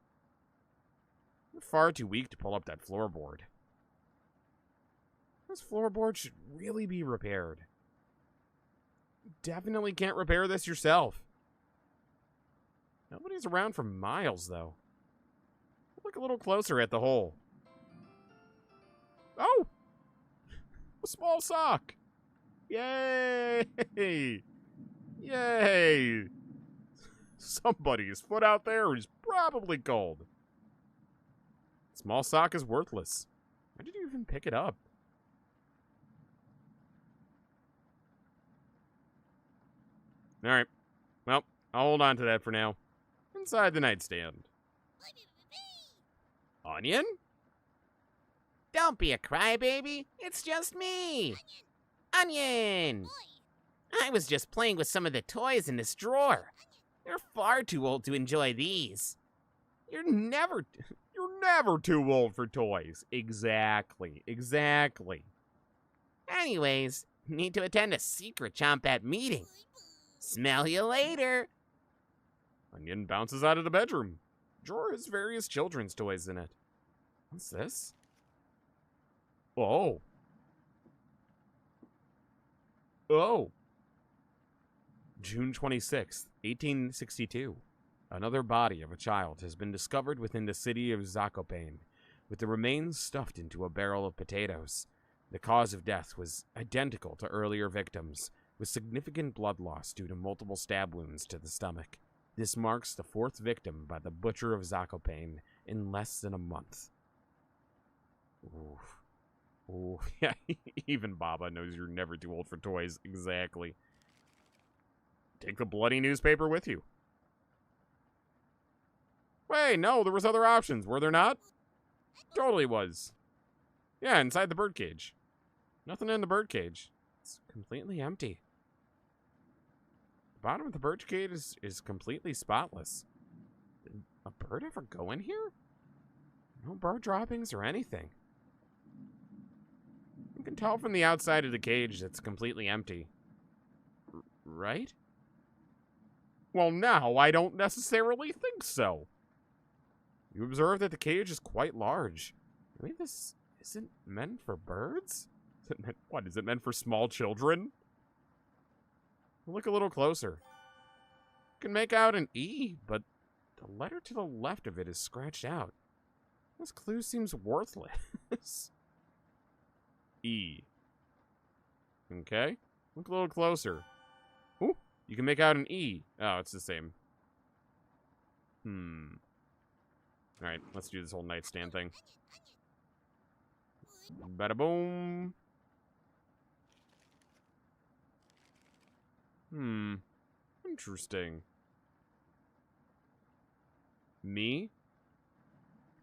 You're far too weak to pull up that floorboard. This floorboard should really be repaired. You definitely can't repair this yourself. Nobody's around for miles, though. Look a little closer at the hole. Oh! A small sock! Yay! Yay! Somebody's foot out there is probably cold. Small sock is worthless. Why did you even pick it up? Alright. Well, I'll hold on to that for now. Inside the nightstand. Onion? Don't be a crybaby. It's just me. Onion! I was just playing with some of the toys in this drawer. You're far too old to enjoy these. You're You're never too old for toys. Exactly. Anyways, need to attend a secret Chompat meeting. Smell you later. Onion bounces out of the bedroom. Drawer has various children's toys in it. What's this? Oh. June 26th, 1862. Another body of a child has been discovered within the city of Zakopane, with the remains stuffed into a barrel of potatoes. The cause of death was identical to earlier victims, with significant blood loss due to multiple stab wounds to the stomach. This marks the fourth victim by the butcher of Zakopane in less than a month. Ooh, yeah, even Baba knows you're never too old for toys. Exactly. Take the bloody newspaper with you. Wait, no, there was other options, were there not? Totally was. Yeah, inside the birdcage. Nothing in the birdcage. It's completely empty. The bottom of the birdcage is completely spotless. Did a bird ever go in here? No bird droppings or anything. You can tell from the outside of the cage it's completely empty. Right? Well, now I don't necessarily think so. You observe that the cage is quite large. Maybe this isn't meant for birds? Is it meant, what, is it meant for small children? Look a little closer. You can make out an E, but the letter to the left of it is scratched out. This clue seems worthless. E. Okay. Look a little closer. Ooh, you can make out an E. Oh, it's the same. Alright, let's do this whole nightstand thing. Bada boom. Interesting. Me?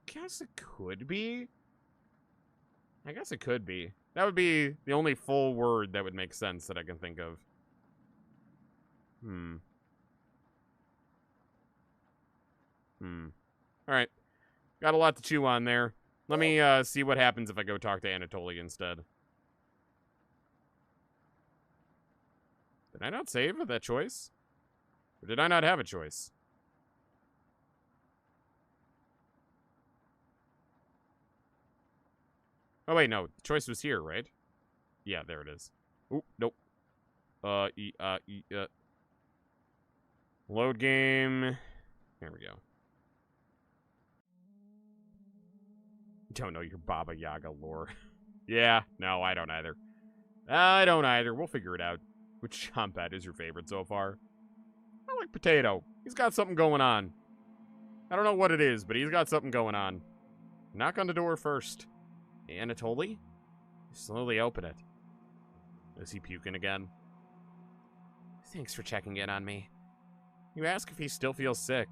Guess it could be. I guess it could be. That would be the only full word that would make sense that I can think of. Alright. Got a lot to chew on there. Let me see what happens if I go talk to Anatoly instead. Did I not save that choice? Or did I not have a choice? Oh, wait, no. The choice was here, right? Yeah, there it is. Oop, nope. Load game. There we go. Don't know your Baba Yaga lore. Yeah, no, I don't either. We'll figure it out. Which Chompat is your favorite so far? I like Potato. He's got something going on. I don't know what it is, but he's got something going on. Knock on the door first. Anatoly? Slowly open it. Is he puking again? Thanks for checking in on me. You ask if he still feels sick.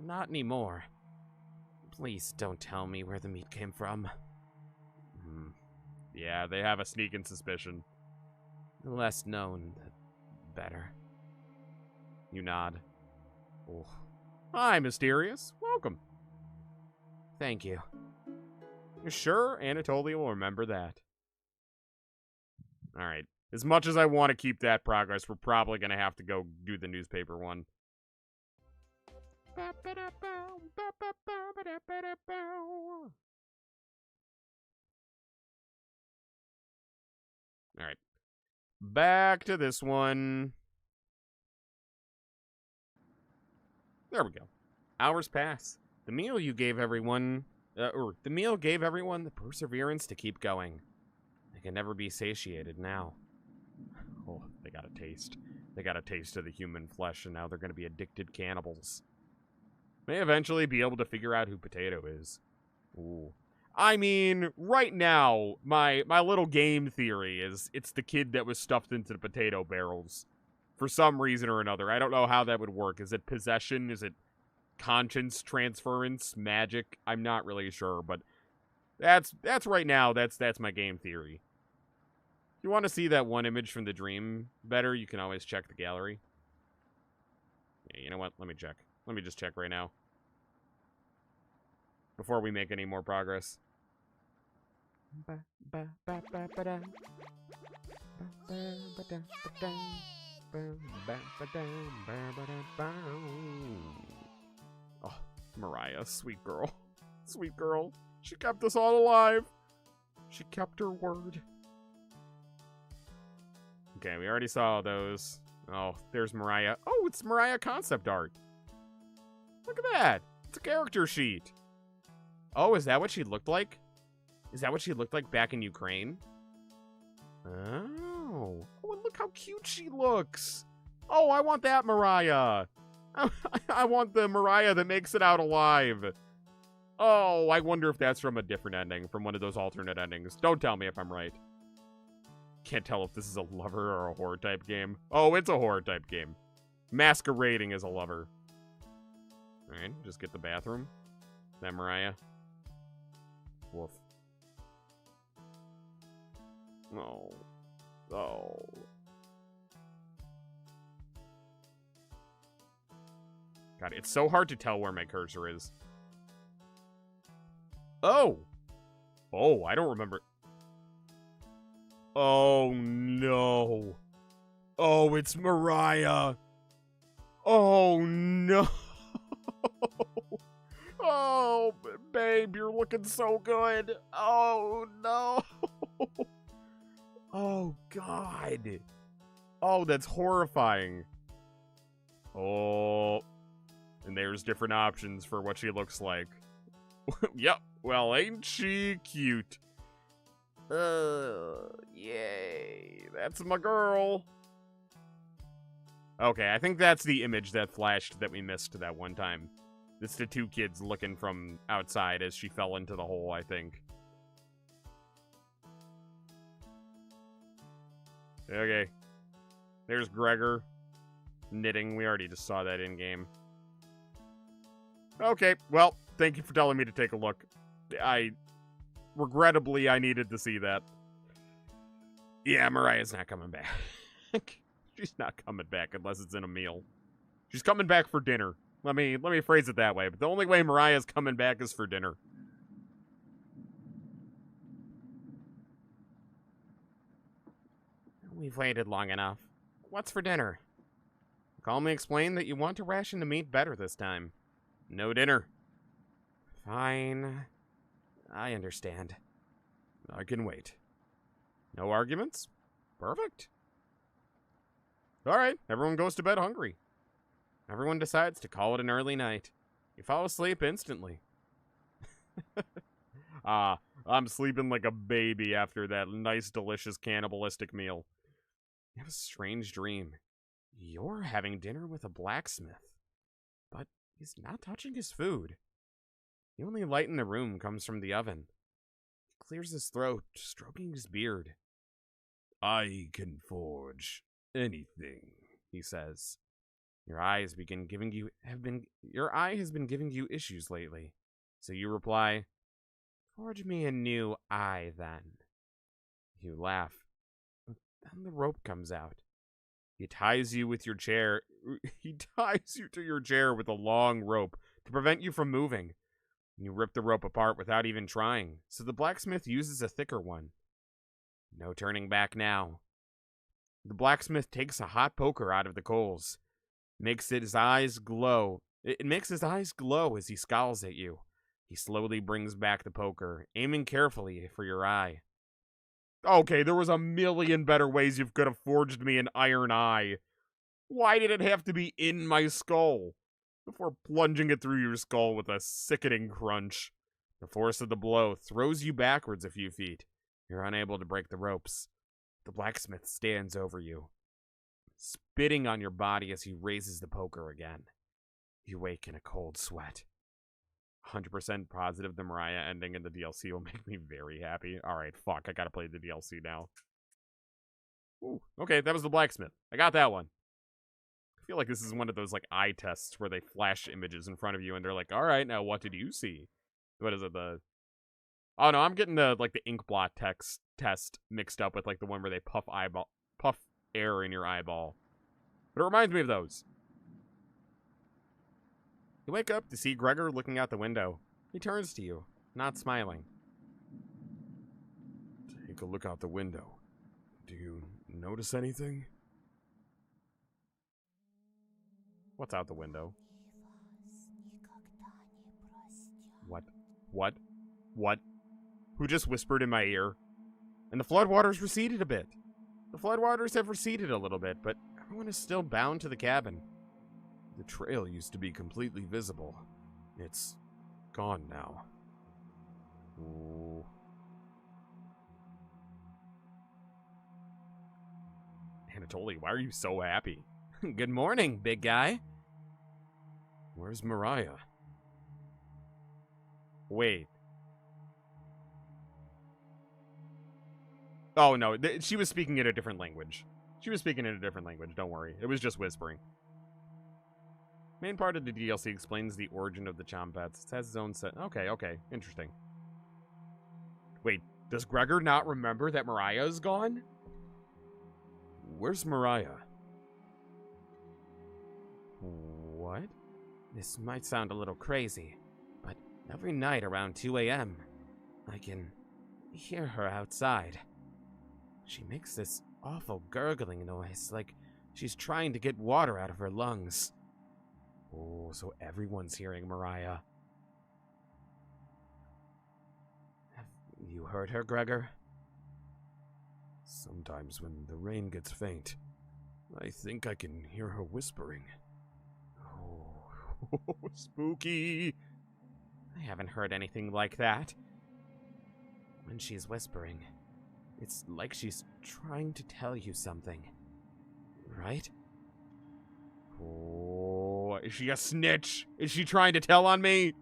Not anymore. Please don't tell me where the meat came from. Yeah, they have a sneaking suspicion. The less known, the better. You nod. Oh. Hi, Mysterious. Welcome. Thank you. You're sure Anatoly will remember that? Alright. As much as I want to keep that progress, we're probably going to have to go do the newspaper one. Alright. Back to this one. There we go. Hours pass. The meal gave everyone the perseverance to keep going. They can never be satiated now. Oh, they got a taste. They got a taste of the human flesh, and now they're going to be addicted cannibals. May eventually be able to figure out who Potato is. Ooh. I mean, right now, my little game theory is it's the kid that was stuffed into the potato barrels. For some reason or another. I don't know how that would work. Is it possession? Is it conscience transference? Magic? I'm not really sure, but that's right now, that's my game theory. If you want to see that one image from the dream better, you can always check the gallery. Yeah, you know what? Let me check. Let me just check right now. before we make any more progress. Oh, Mariah, sweet girl. Sweet girl. She kept us all alive. She kept her word. Okay, we already saw those. Oh, there's Mariah. Oh, it's Mariah concept art. Look at that. It's a character sheet. Oh, is that what she looked like? Is that what she looked like back in Ukraine? Oh. Oh, and look how cute she looks. Oh, I want that Mariah. I want the Mariah that makes it out alive. Oh, I wonder if that's from a different ending, from one of those alternate endings. Don't tell me if I'm right. Can't tell if this is a lover or a horror type game. Oh, it's a horror type game. Masquerading as a lover. Alright, just get the bathroom. That Mariah. Woof. Oh. Oh. God, it's so hard to tell where my cursor is. Oh! Oh, I don't remember. Oh, no. Oh, it's Mariah. Oh, no. Oh, babe, you're looking so good. Oh, no. Oh, God. Oh, that's horrifying. Oh. And there's different options for what she looks like. Yep. Well, ain't she cute? Yay. That's my girl. Okay, I think that's the image that flashed that we missed that one time. It's the two kids looking from outside as she fell into the hole, I think. Okay. There's Gregor. Knitting. We already just saw that in-game. Okay, well, thank you for telling me to take a look. Regrettably, I needed to see that. Yeah, Mariah's not coming back. She's not coming back unless it's in a meal. She's coming back for dinner. Let me phrase it that way. But the only way Mariah's coming back is for dinner. We've waited long enough. What's for dinner? Calmly explain that you want to ration the meat better this time. No dinner. Fine. I understand. I can wait. No arguments? Perfect. Alright, everyone goes to bed hungry. Everyone decides to call it an early night. You fall asleep instantly. I'm sleeping like a baby after that nice, delicious, cannibalistic meal. You have a strange dream. You're having dinner with a blacksmith. But he's not touching his food. The only light in the room comes from the oven. He clears his throat, stroking his beard. I can forge anything, he says. Your eye has been giving you issues lately. So you reply, forge me a new eye then. You laugh. Then the rope comes out. He ties you to your chair with a long rope to prevent you from moving. You rip the rope apart without even trying, so the blacksmith uses a thicker one. No turning back now. The blacksmith takes a hot poker out of the coals. Makes his eyes glow. It makes his eyes glow as he scowls at you. He slowly brings back the poker, aiming carefully for your eye. Okay, there was a million better ways you could have forged me an iron eye. Why did it have to be in my skull? Before plunging it through your skull with a sickening crunch. The force of the blow throws you backwards a few feet. You're unable to break the ropes. The blacksmith stands over you, spitting on your body as he raises the poker again. You wake in a cold sweat. 100% positive the Mariah ending in the DLC will make me very happy. Alright, fuck, I gotta play the DLC now. Ooh, okay, that was the blacksmith. I got that one. I feel like this is one of those, like, eye tests where they flash images in front of you and they're like, alright, now what did you see? What is it, Oh, no, I'm getting the ink blot test mixed up with, like, the one where they puff air in your eyeball. But it reminds me of those. You wake up to see Gregor looking out the window. He turns to you, not smiling. Take a look out the window. Do you notice anything? What's out the window? What? What? What? Who just whispered in my ear? And the floodwaters receded a bit. The floodwaters have receded a little bit, but everyone is still bound to the cabin. The trail used to be completely visible. It's gone now. Ooh. Anatoly, why are you so happy? Good morning, big guy. Where's Mariah? Wait. Oh, no. She was speaking in a different language. Don't worry. It was just whispering. Main part of the DLC explains the origin of the Chompets. It has its own set. Okay. Interesting. Wait, does Gregor not remember that Mariah is gone? Where's Mariah? What? This might sound a little crazy, but every night around 2 a.m., I can hear her outside. She makes this awful gurgling noise, like she's trying to get water out of her lungs. Oh, so everyone's hearing Mariah. Have you heard her, Gregor? Sometimes when the rain gets faint, I think I can hear her whispering. Oh, spooky. I haven't heard anything like that. When she's whispering, it's like she's trying to tell you something. Right? Oh, is she a snitch? Is she trying to tell on me?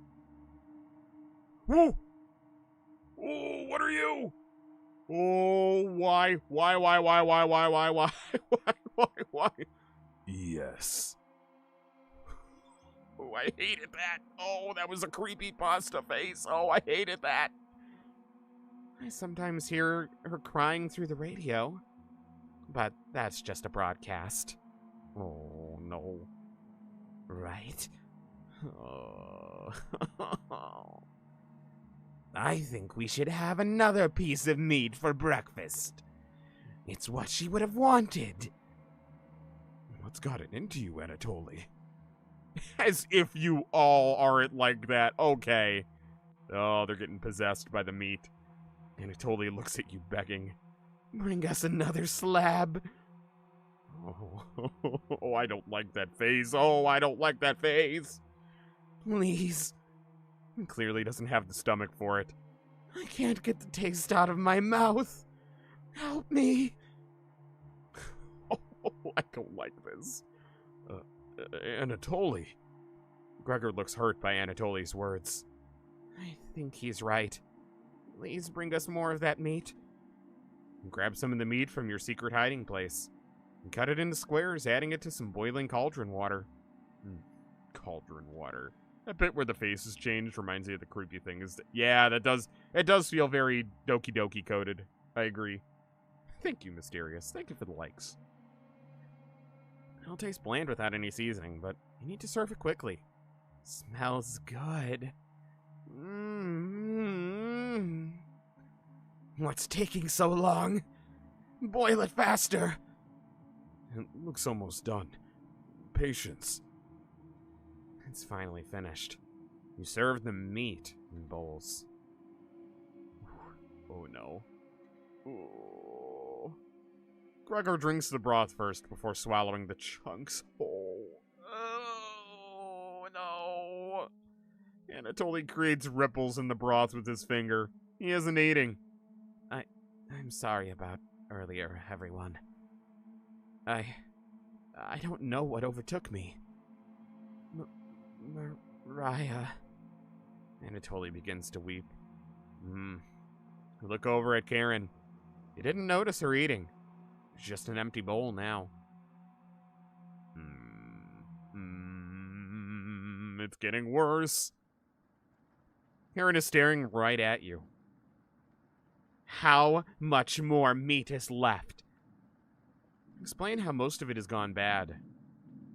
Whoa! Oh, what are you? Oh, why? Why? Yes. Oh, I hated that. Oh, that was a creepy pasta face. Oh, I hated that. I sometimes hear her crying through the radio, but that's just a broadcast. Oh, no. Right? Oh. I think we should have another piece of meat for breakfast. It's what she would have wanted. What's gotten into you, Anatoly? As if you all aren't like that. Okay. Oh, they're getting possessed by the meat. Anatoly looks at you begging. Bring us another slab. Oh, I don't like that face. Oh, I don't like that face. Please. He clearly doesn't have the stomach for it. I can't get the taste out of my mouth. Help me. Oh, I don't like this. Anatoly. Gregor looks hurt by Anatoly's words. I think he's right. Please bring us more of that meat. Grab some of the meat from your secret hiding place and cut it into squares, adding it to some boiling cauldron water. Cauldron water. That bit where the face is changed reminds me of the creepy thing. Yeah, it does feel very Doki Doki coded. I agree. Thank you, Mysterious. Thank you for the likes. It'll taste bland without any seasoning, but you need to serve it quickly. Smells good. What's taking so long? Boil it faster. It looks almost done. Patience. It's finally finished. You serve the meat in bowls. Oh no. Oh. Gregor drinks the broth first before swallowing the chunks whole. Oh no. Anatoly creates ripples in the broth with his finger. He isn't eating. I'm sorry about earlier, everyone. I don't know what overtook me. Mariah. Anatoly begins to weep. Look over at Karen. You didn't notice her eating. It's just an empty bowl now. It's getting worse. Karen is staring right at you. How much more meat is left? Explain how most of it has gone bad.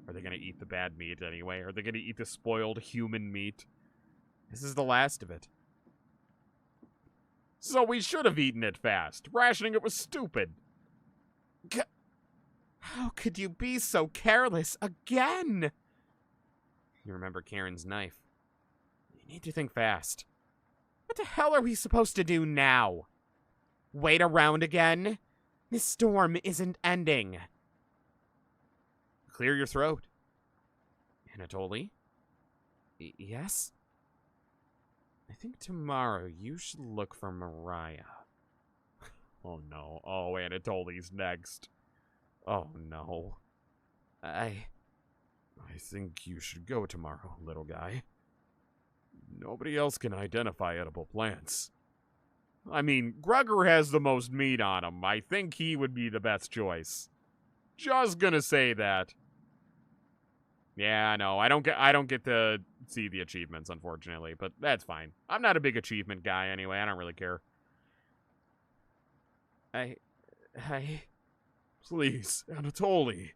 Are they going to eat the bad meat anyway? Are they going to eat the spoiled human meat? This is the last of it. So we should have eaten it fast. Rationing it was stupid. How could you be so careless again? You remember Karen's knife. You need to think fast. What the hell are we supposed to do now? Wait around again? This storm isn't ending. Clear your throat. Anatoly? Yes? I think tomorrow you should look for Mariah. Oh no. Oh, Anatoly's next. Oh no. I think you should go tomorrow, little guy. Nobody else can identify edible plants. I mean, Gregor has the most meat on him. I think he would be the best choice. Just gonna say that. Yeah, no, I don't get to see the achievements, unfortunately, but that's fine. I'm not a big achievement guy anyway. I don't really care. Please, Anatoly.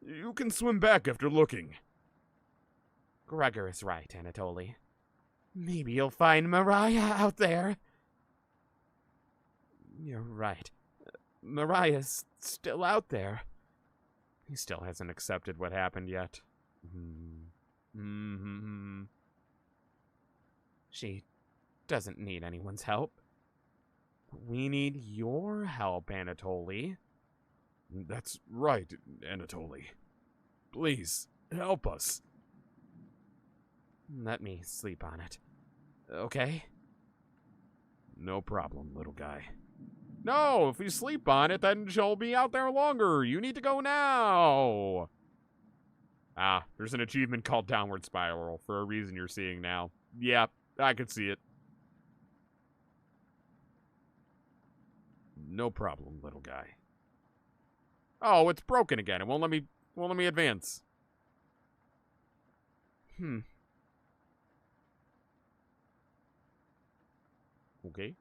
You can swim back after looking. Gregor is right, Anatoly. Maybe you'll find Mariah out there. You're right. Mariah's still out there. He still hasn't accepted what happened yet. She doesn't need anyone's help. We need your help, Anatoly. That's right, Anatoly. Please, help us. Let me sleep on it. Okay? No problem, little guy. No, if you sleep on it, then she'll be out there longer. You need to go now. Ah, there's an achievement called Downward Spiral for a reason you're seeing now. Yeah, I could see it. No problem, little guy. Oh, it's broken again. It won't let me advance. Okay.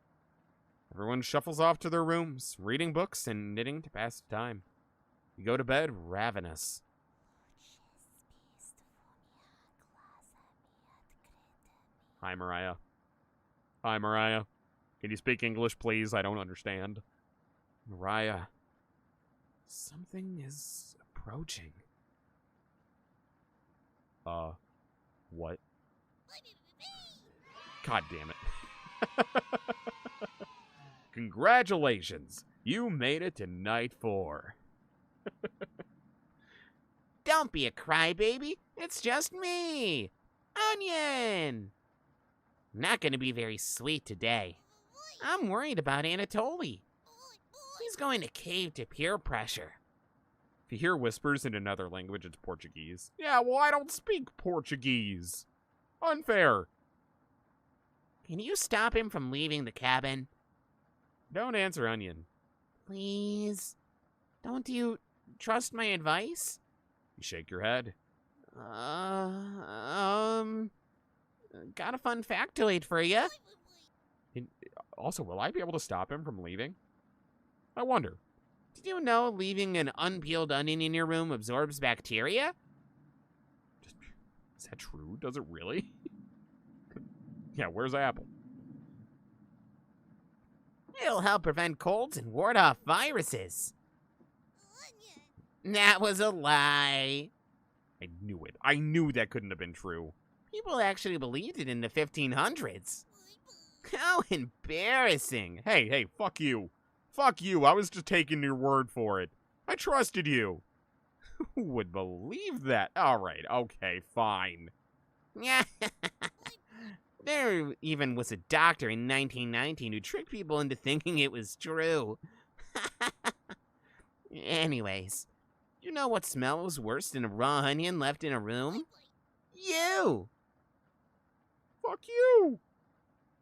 Everyone shuffles off to their rooms, reading books and knitting to pass the time. You go to bed ravenous. Hi, Mariah. Hi, Mariah. Can you speak English, please? I don't understand. Mariah, something is approaching. What? God damn it. Congratulations. You made it to night 4. Don't be a crybaby. It's just me, Onion. Not gonna be very sweet today. I'm worried about Anatoly. He's going to cave to peer pressure. If you hear whispers in another language, it's Portuguese. Yeah, well, I don't speak Portuguese. Unfair. Can you stop him from leaving the cabin? Don't answer, Onion. Please? Don't you trust my advice? You shake your head. Got a fun factoid for you. Also, will I be able to stop him from leaving? I wonder. Did you know leaving an unpeeled onion in your room absorbs bacteria? Is that true? Does it really? Yeah, where's Apple? It'll help prevent colds and ward off viruses. That was a lie. I knew it. I knew that couldn't have been true. People actually believed it in the 1500s. How embarrassing. Hey, fuck you. Fuck you. I was just taking your word for it. I trusted you. Who would believe that? All right, okay, fine. Yeah. There even was a doctor in 1919 who tricked people into thinking it was true. Anyways, you know what smells worse than a raw onion left in a room? You! Fuck you!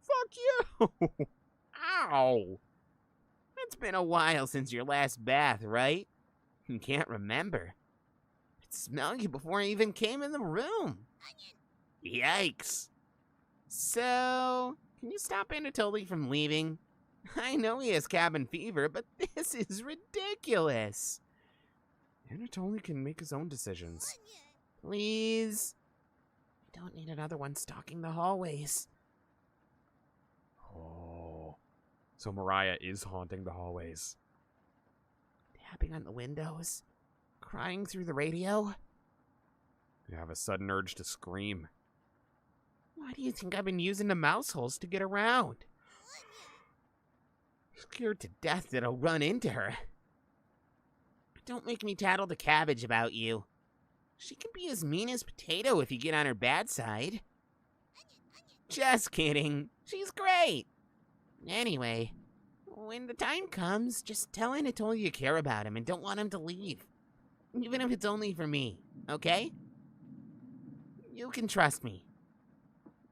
Fuck you! Ow! It's been a while since your last bath, right? You can't remember. I'd smell you before I even came in the room. Yikes. So, can you stop Anatoly from leaving? I know he has cabin fever, but this is ridiculous. Anatoly can make his own decisions. Please? Don't need another one stalking the hallways. Oh. So Mariah is haunting the hallways. Tapping on the windows. Crying through the radio. You have a sudden urge to scream. Why do you think I've been using the mouse holes to get around? Scared to death that I'll run into her. Don't make me tattle the cabbage about you. She can be as mean as Potato if you get on her bad side. Just kidding. She's great. Anyway, when the time comes, just tell Anatoly you care about him and don't want him to leave. Even if it's only for me, okay? You can trust me.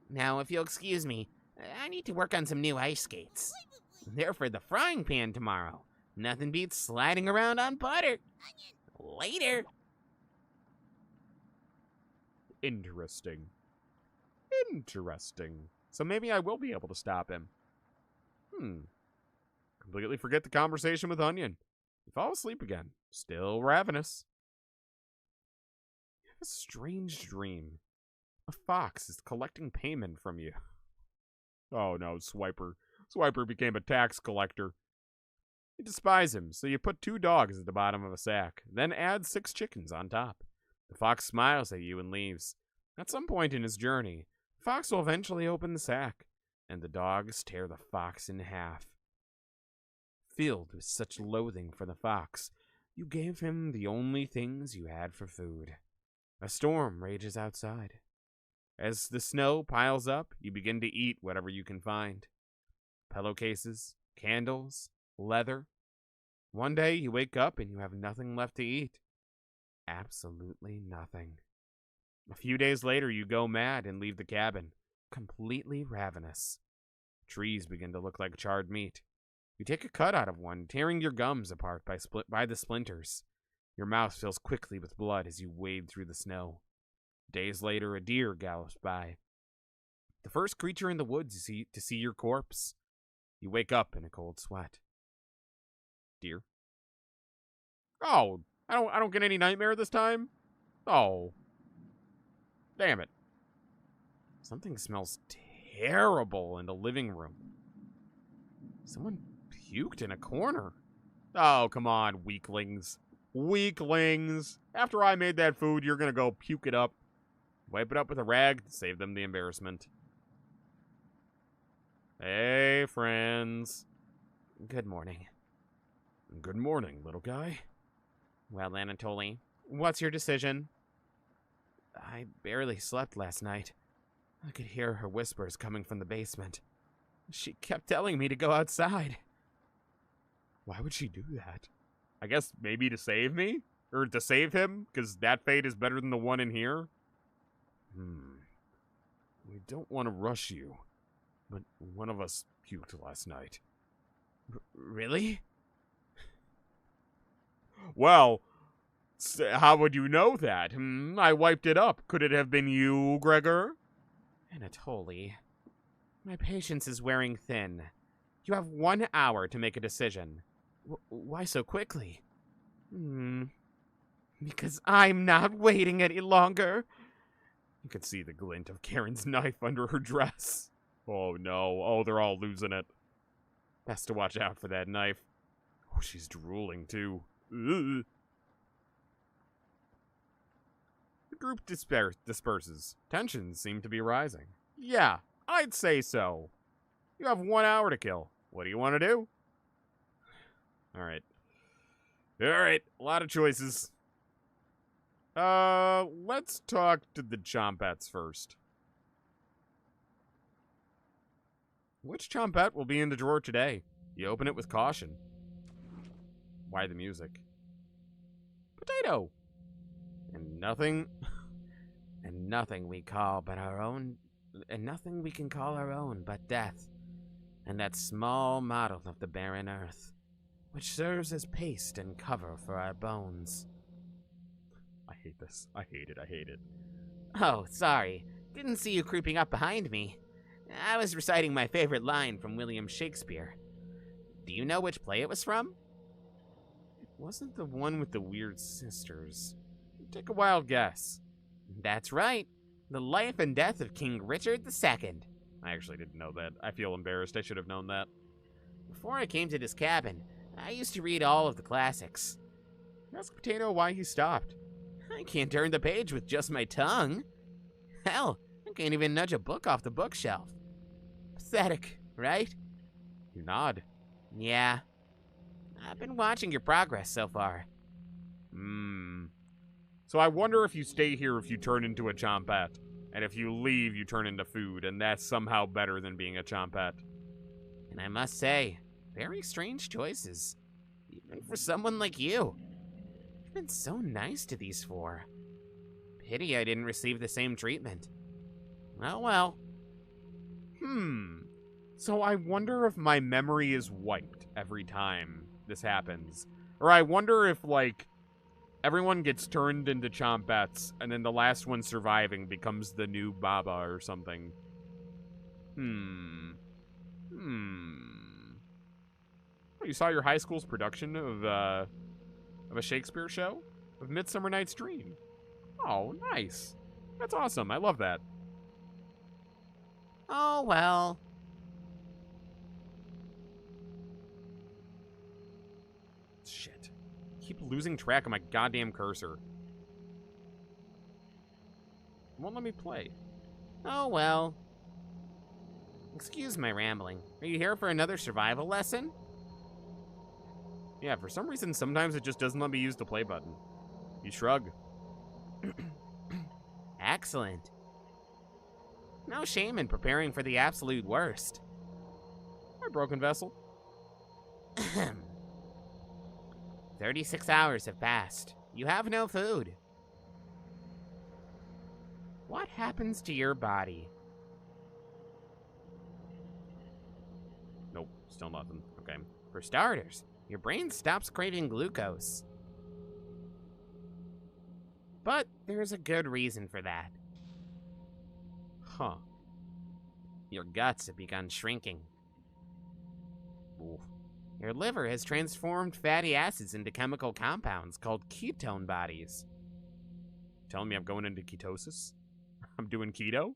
Now, if you'll excuse me, I need to work on some new ice skates. They're for the frying pan tomorrow. Nothing beats sliding around on butter. Later. Interesting. Interesting. So maybe I will be able to stop him. Completely forget the conversation with Onion. You fall asleep again. Still ravenous. You have a strange dream. A fox is collecting payment from you. Oh no, Swiper. Swiper became a tax collector. You despise him, so you put 2 dogs at the bottom of a sack, then add 6 chickens on top. The fox smiles at you and leaves. At some point in his journey, the fox will eventually open the sack, and the dogs tear the fox in half. Filled with such loathing for the fox, you gave him the only things you had for food. A storm rages outside. As the snow piles up, you begin to eat whatever you can find. Pillowcases, candles, leather. One day you wake up and you have nothing left to eat. Absolutely nothing. A few days later, you go mad and leave the cabin, completely ravenous. Trees begin to look like charred meat. You take a cut out of one, tearing your gums apart by the splinters. Your mouth fills quickly with blood as you wade through the snow. Days later, a deer gallops by. The first creature in the woods to see your corpse. You wake up in a cold sweat. Deer? Oh, I don't get any nightmare this time? Oh. Damn it. Something smells terrible in the living room. Someone puked in a corner. Oh, come on, weaklings. Weaklings. After I made that food, you're gonna go puke it up. Wipe it up with a rag to save them the embarrassment. Hey, friends. Good morning. Good morning, little guy. Well, Anatoly, what's your decision? I barely slept last night. I could hear her whispers coming from the basement. She kept telling me to go outside. Why would she do that? I guess maybe to save me? Or to save him? Because that fate is better than the one in here? We don't want to rush you, but one of us puked last night. Really? Well, how would you know that? I wiped it up. Could it have been you, Gregor? Anatoly, my patience is wearing thin. You have 1 hour to make a decision. Why so quickly? Because I'm not waiting any longer. You could see the glint of Karen's knife under her dress. Oh no, oh, they're all losing it. Best to watch out for that knife. Oh, she's drooling too. Ugh. The group disperses. Tensions seem to be rising. Yeah, I'd say so. You have 1 hour to kill. What do you want to do? Alright. Alright, a lot of choices. Let's talk to the Chompettes first. Which Chompette will be in the drawer today? You open it with caution. Why the music? Potato! And nothing we call but our own, and nothing we can call our own but death, and that small model of the barren earth, which serves as paste and cover for our bones. I hate this. I hate it. I hate it. Oh, sorry. Didn't see you creeping up behind me. I was reciting my favorite line from William Shakespeare. Do you know which play it was from? It wasn't the one with the weird sisters. Take a wild guess. That's right. The life and death of King Richard II. I actually didn't know that. I feel embarrassed. I should have known that. Before I came to this cabin, I used to read all of the classics. Ask Potato why he stopped. I can't turn the page with just my tongue. Hell, I can't even nudge a book off the bookshelf. Pathetic, right? You nod. Yeah. I've been watching your progress so far. So I wonder if you stay here if you turn into a chompette. And if you leave, you turn into food, and that's somehow better than being a chompette. And I must say, very strange choices. Even for someone like you. You've been so nice to these four. Pity I didn't receive the same treatment. Oh well. So I wonder if my memory is wiped every time this happens. Or I wonder if, like, everyone gets turned into chompettes, and then the last one surviving becomes the new Baba or something. Oh, you saw your high school's production of a Shakespeare show? Of Midsummer Night's Dream. Oh, nice. That's awesome. I love that. Oh well. Shit. Keep losing track of my goddamn cursor. It won't let me play. Oh well. Excuse my rambling. Are you here for another survival lesson? Yeah, for some reason, sometimes it just doesn't let me use the play button. You shrug. Excellent. No shame in preparing for the absolute worst. My broken vessel. 36 hours have passed. You have no food. What happens to your body? Nope, still nothing. Okay. For starters, your brain stops craving glucose. But there's a good reason for that. Huh. Your guts have begun shrinking. Oof. Your liver has transformed fatty acids into chemical compounds called ketone bodies. Telling me I'm going into ketosis? I'm doing keto?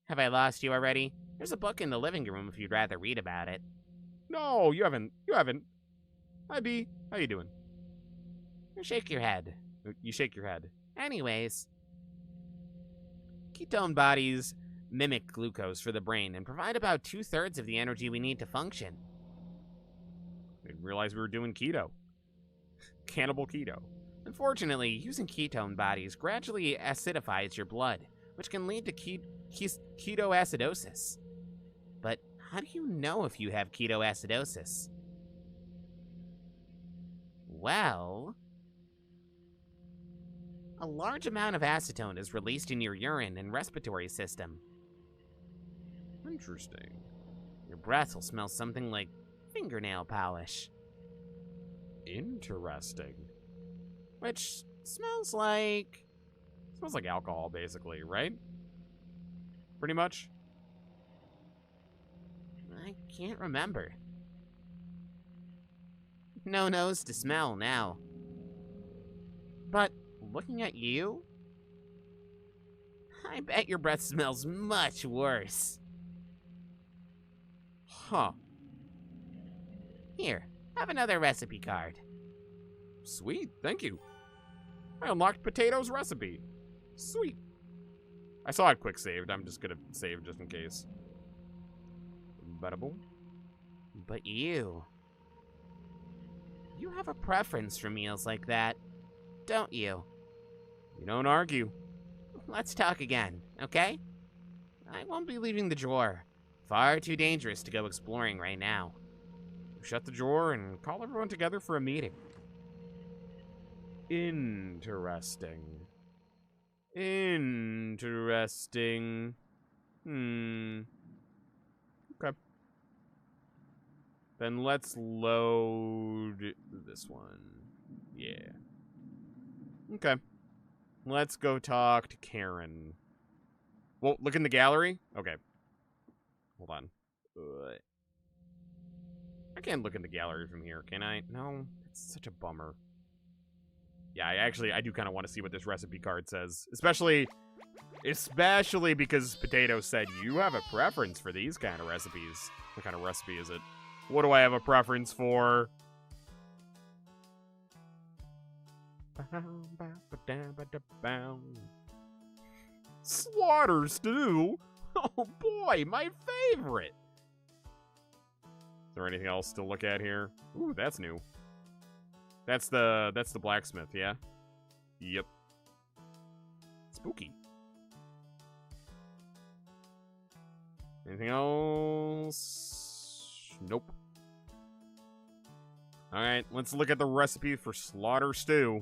Have I lost you already? There's a book in the living room if you'd rather read about it. No, you haven't. You haven't. Hi, B. How you doing? You shake your head. You shake your head. Anyways, ketone bodies mimic glucose for the brain and provide about 2/3 of the energy we need to function. I didn't realize we were doing keto. Cannibal keto. Unfortunately, using ketone bodies gradually acidifies your blood, which can lead to ketoacidosis. But how do you know if you have ketoacidosis? Well, a large amount of acetone is released in your urine and respiratory system. Interesting. Your breath will smell something like fingernail polish, Interesting. which smells like... Smells like alcohol, basically, right? Pretty much. I can't remember. No nose to smell now. But looking at you, I bet your breath smells much worse. Huh. Here, have another recipe card. Sweet, thank you. I unlocked Potato's recipe. Sweet. I saw it quick saved. I'm just gonna save just in case. Bada boom. But you have a preference for meals like that, don't you? You don't argue. Let's talk again, okay? I won't be leaving the drawer. Far too dangerous to go exploring right now. Shut the drawer and call everyone together for a meeting. Interesting. Interesting. Okay. Then let's load this one. Yeah. Okay. Let's go talk to Karen. Well, look in the gallery? Okay. Hold on. I can't look in the gallery from here, can I? No, it's such a bummer. Yeah, I do kind of want to see what this recipe card says. Especially Especially because Potato said you have a preference for these kind of recipes. What kind of recipe is it? What do I have a preference for? Slaughter stew? Oh boy, my favorite! Is there anything else to look at here? Ooh, that's new. That's the blacksmith, yeah? Yep. Spooky. Anything else? Nope. Alright, let's look at the recipe for slaughter stew.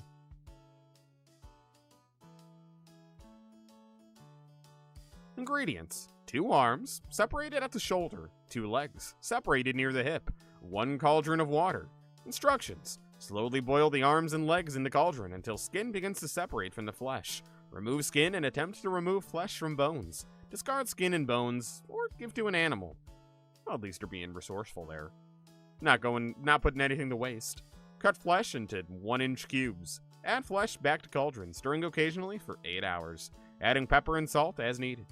Ingredients: 2 arms, separated at the shoulder, 2 legs, separated near the hip, 1 cauldron of water. Instructions: slowly boil the arms and legs in the cauldron until skin begins to separate from the flesh. Remove skin and attempt to remove flesh from bones. Discard skin and bones, or give to an animal. Well, at least you're being resourceful there. Not putting anything to waste. Cut flesh into 1-inch cubes. Add flesh back to cauldron, stirring occasionally for 8 hours. Adding pepper and salt as needed.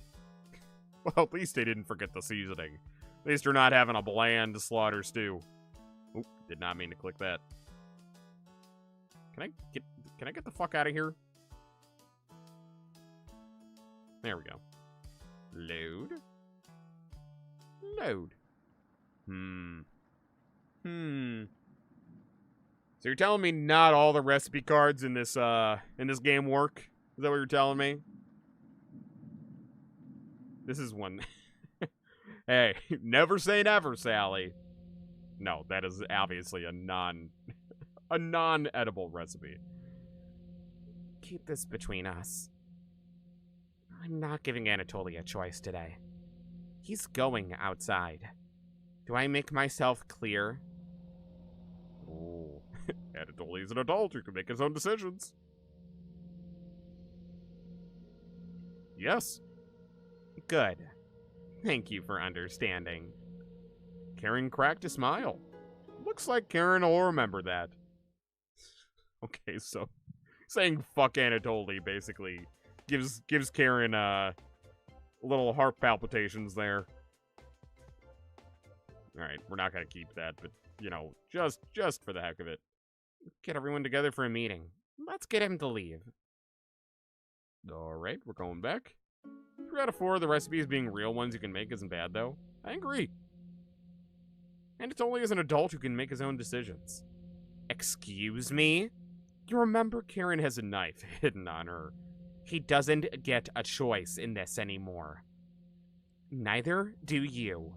Well, at least they didn't forget the seasoning. At least you're not having a bland slaughter stew. Oop, did not mean to click that. Can I get the fuck out of here? There we go. Load. Load. So you're telling me not all the recipe cards in this game work? Is that what you're telling me? This is one. Hey, never say never, Sally. No, that is obviously a non-edible recipe. Keep this between us. I'm not giving Anatoly a choice today. He's going outside. Do I make myself clear? Oh, Anatoly's an adult who can make his own decisions. Yes. Good. Thank you for understanding. Karen cracked a smile. Looks like Karen will remember that. Okay, so saying fuck Anatoly basically gives Karen little heart palpitations there. Alright, we're not gonna keep that, but you know, just for the heck of it. Get everyone together for a meeting. Let's get him to leave. Alright, we're going back. 3 out of 4 of the recipes being real ones you can make isn't bad, though. I agree. And it's only as an adult who can make his own decisions. Excuse me? You remember Karen has a knife hidden on her. He doesn't get a choice in this anymore. Neither do you.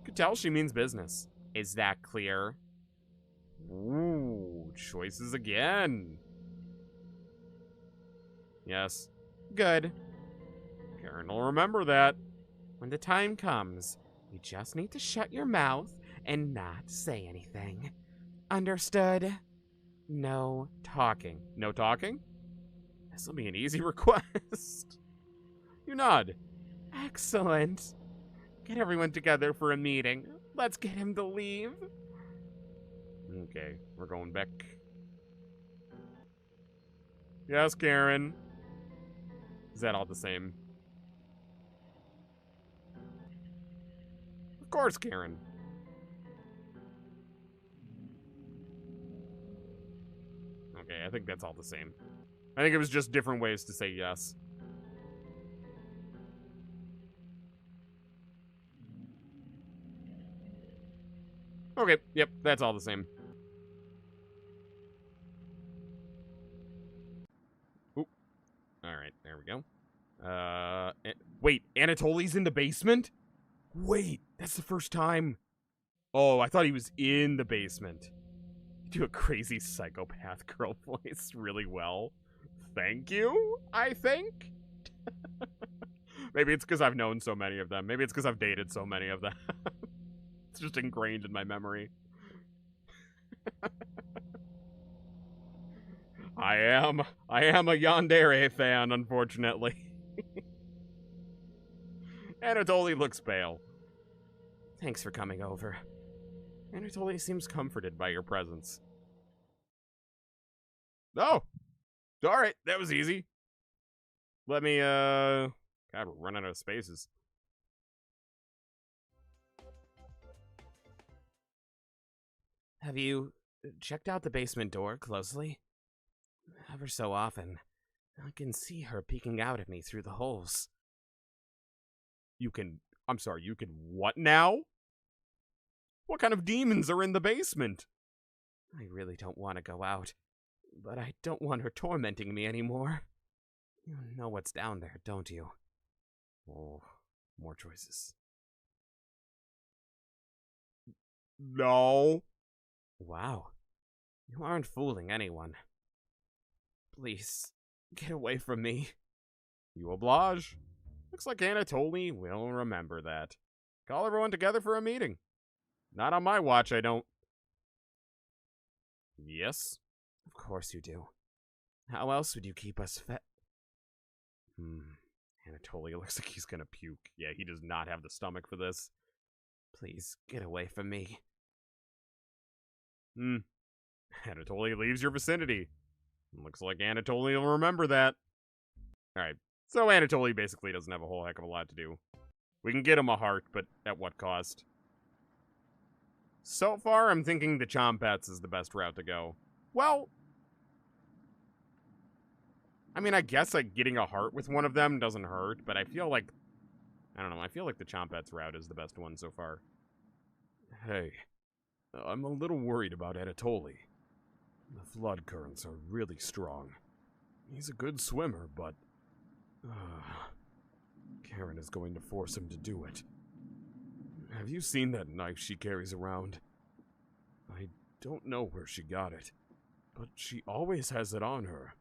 Could tell she means business. Is that clear? Ooh, choices again. Yes. Good. Karen will remember that. When the time comes, you just need to shut your mouth and not say anything. Understood? No talking. No talking? This'll be an easy request. You nod. Excellent. Get everyone together for a meeting. Let's get him to leave. Okay, we're going back. Yes, Karen. Is that all the same? Of course, Karen. Okay, I think that's all the same. I think it was just different ways to say yes. Okay, yep, that's all the same. Oop. Alright, there we go. Wait, Anatoly's in the basement? Wait, that's the first time. Oh, I thought he was in the basement. You do a crazy psychopath girl voice really well. Thank you, I think? Maybe it's because I've known so many of them. Maybe it's because I've dated so many of them. It's just ingrained in my memory. I am a Yandere fan, unfortunately. Anatoly looks pale. Thanks for coming over. Anatoly seems comforted by your presence. Oh! Alright, that was easy. Let me, God, we're running out of spaces. Have you checked out the basement door closely? Ever so often, I can see her peeking out at me through the holes. I'm sorry, you can what now? What kind of demons are in the basement? I really don't want to go out, but I don't want her tormenting me anymore. You know what's down there, don't you? Oh, more choices. No. Wow. You aren't fooling anyone. Please, get away from me. You oblige. Looks like Anatoly will remember that. Call everyone together for a meeting. Not on my watch, I don't. Yes? Of course you do. How else would you keep us fed? Anatoly looks like he's gonna puke. Yeah, he does not have the stomach for this. Please, get away from me. Anatoly leaves your vicinity. Looks like Anatoly will remember that. Alright, so Anatoly basically doesn't have a whole heck of a lot to do. We can get him a heart, but at what cost? So far, I'm thinking the Chompets is the best route to go. Well, I mean, I guess like getting a heart with one of them doesn't hurt, but I feel like, I don't know, I feel like the Chompets route is the best one so far. Hey, I'm a little worried about Anatoly. The flood currents are really strong. He's a good swimmer, but Karen is going to force him to do it. Have you seen that knife she carries around? I don't know where she got it, but she always has it on her.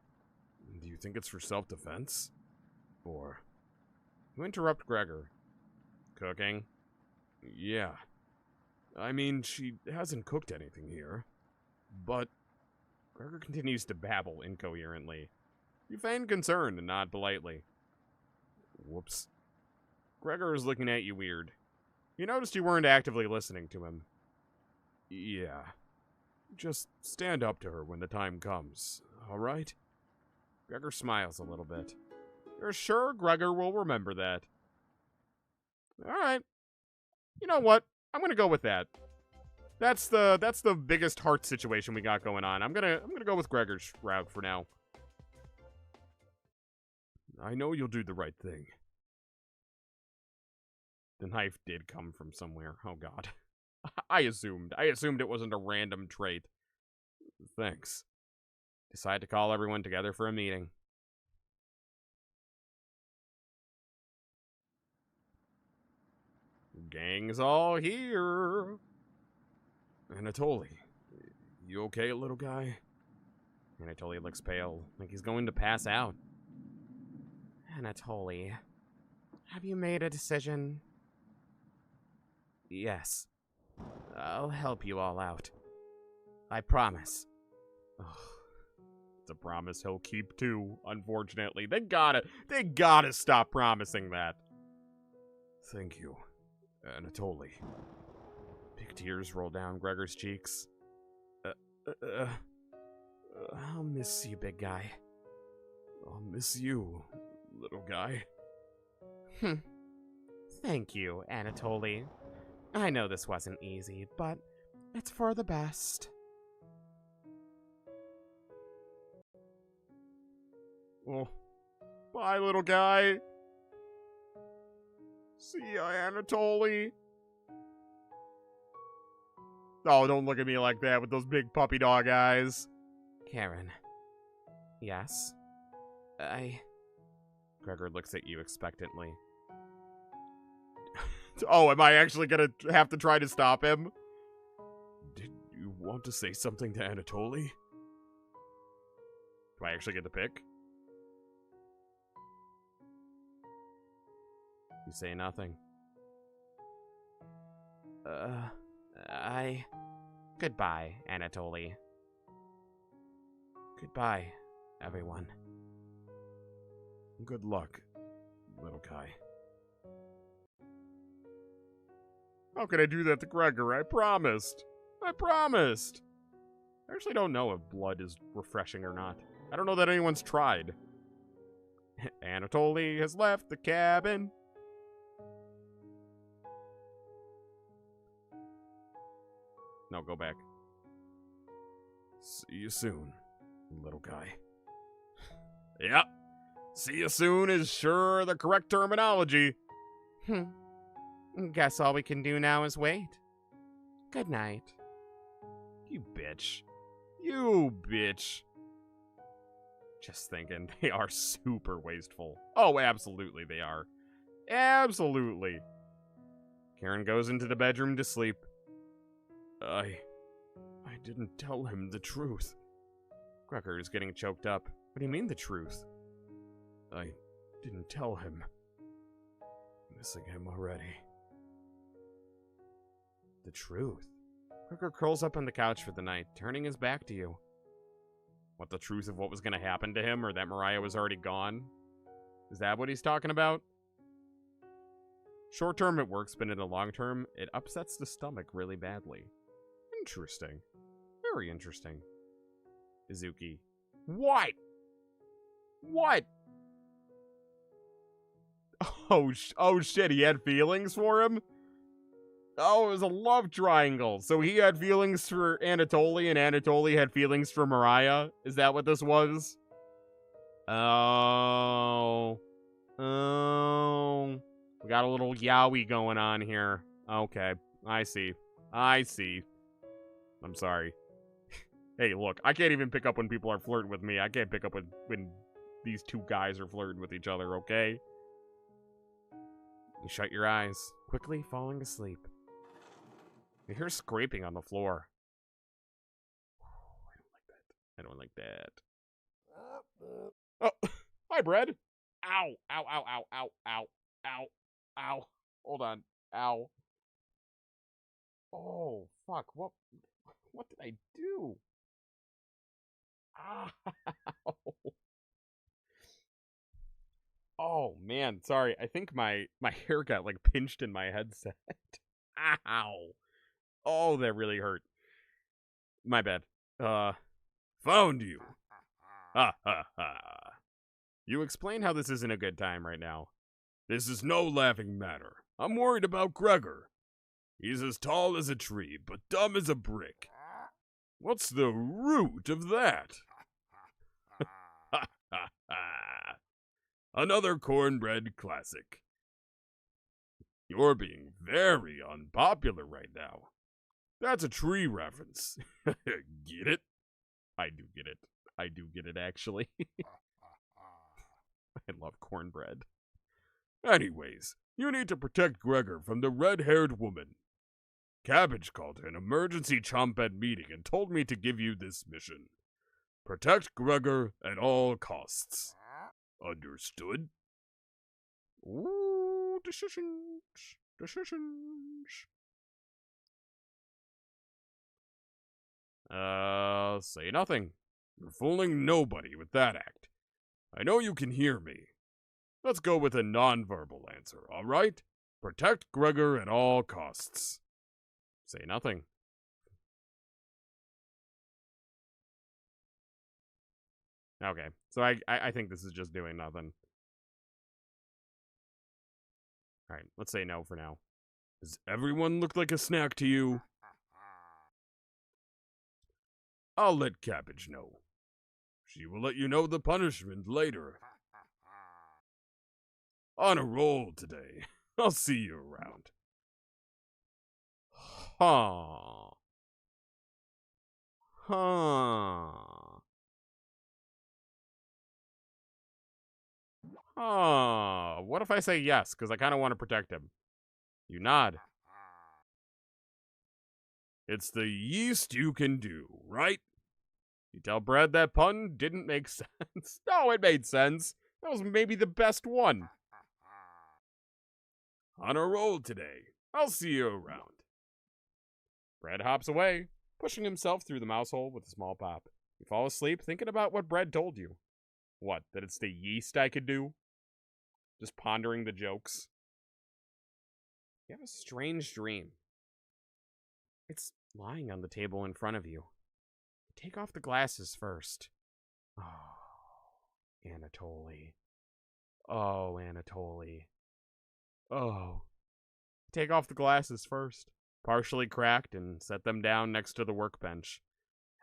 Do you think it's for self-defense? Or... You interrupt Gregor. Cooking? Yeah. I mean, she hasn't cooked anything here. But... Gregor continues to babble incoherently. You feign concern and nod politely. Whoops. Gregor is looking at you weird. You noticed you weren't actively listening to him. Yeah. Just stand up to her when the time comes, alright? Gregor smiles a little bit. You're sure Gregor will remember that? Alright. You know what? I'm gonna go with that. That's the biggest heart situation we got going on. I'm gonna go with Gregor's route for now. I know you'll do the right thing. The knife did come from somewhere. Oh god. I assumed it wasn't a random trait. Thanks. Decide to call everyone together for a meeting. Gang's all here. Anatoly, you okay, little guy? Anatoly looks pale, like he's going to pass out. Anatoly, have you made a decision? Yes. I'll help you all out. I promise. It's a promise he'll keep too, unfortunately. They gotta stop promising that. Thank you, Anatoly. Big tears roll down Gregor's cheeks. I'll miss you, big guy. I'll miss you, little guy. Thank you, Anatoly. I know this wasn't easy, but it's for the best. Well, bye, little guy. See ya, Anatoly. Oh, don't look at me like that with those big puppy dog eyes. Karen. Yes? Gregor looks at you expectantly. Oh, am I actually gonna have to try to stop him? Did you want to say something to Anatoly? Do I actually get to pick? You say nothing. Goodbye, Anatoly. Goodbye, everyone. Good luck, little guy. How could I do that to Gregor? I promised. I promised. I actually don't know if blood is refreshing or not. I don't know that anyone's tried. Anatoly has left the cabin. No, go back. See you soon, little guy. Yep. See you soon is sure the correct terminology. Guess all we can do now is wait. Good night. You bitch. You bitch. Just thinking, they are super wasteful. Oh, absolutely they are. Absolutely. Karen goes into the bedroom to sleep. I didn't tell him the truth. Gregor is getting choked up. What do you mean the truth? I didn't tell him. Missing him already. The truth? Gregor curls up on the couch for the night, turning his back to you. What, the truth of what was going to happen to him, or that Mariah was already gone? Is that what he's talking about? Short term it works, but in the long term, it upsets the stomach really badly. Interesting. Very interesting. Izuki. What? What? Oh shit, he had feelings for him? Oh, it was a love triangle. So he had feelings for Anatoly, and Anatoly had feelings for Mariah? Is that what this was? Oh. Oh. We got a little yaoi going on here. Okay. I see. I see. I'm sorry. Hey, look, I can't even pick up when people are flirting with me. I can't pick up when these two guys are flirting with each other, okay? You shut your eyes, quickly falling asleep. You hear scraping on the floor. I don't like that. Oh, hi, Bread. Ow, ow, ow, ow, ow, ow, ow, ow. Hold on. Ow. Oh, fuck. What did I do? Ow. Oh, man. Sorry. I think my hair got, like, pinched in my headset. Ow. Oh, that really hurt. My bad. Found you. Ha ha ha. You explain how this isn't a good time right now. This is no laughing matter. I'm worried about Gregor. He's as tall as a tree, but dumb as a brick. What's the root of that? Ha ha ha. Another cornbread classic. You're being very unpopular right now. That's a tree reference. Get it? I do get it. I do get it, actually. I love cornbread. Anyways, you need to protect Gregor from the red-haired woman. Cabbage called an emergency chomp-ed meeting and told me to give you this mission. Protect Gregor at all costs. Understood? Ooh, decisions. Decisions. Say nothing. You're fooling nobody with that act. I know you can hear me. Let's go with a non-verbal answer, all right? Protect Gregor at all costs. Say nothing. Okay, so I think this is just doing nothing. Alright, let's say no for now. Does everyone look like a snack to you? I'll let Cabbage know. She will let you know the punishment later. On a roll today. I'll see you around. Huh. Huh. Huh. What if I say yes? Because I kind of want to protect him. You nod. It's the yeast you can do, right? You tell Brad that pun didn't make sense. No, it made sense. That was maybe the best one. On a roll today. I'll see you around. Brad hops away, pushing himself through the mouse hole with a small pop. You fall asleep thinking about what Brad told you. What, that it's the yeast I could do? Just pondering the jokes. You have a strange dream. It's lying on the table in front of you. Take off the glasses first. Oh, Anatoly. Oh, Anatoly. Oh. Take off the glasses first, partially cracked, and set them down next to the workbench.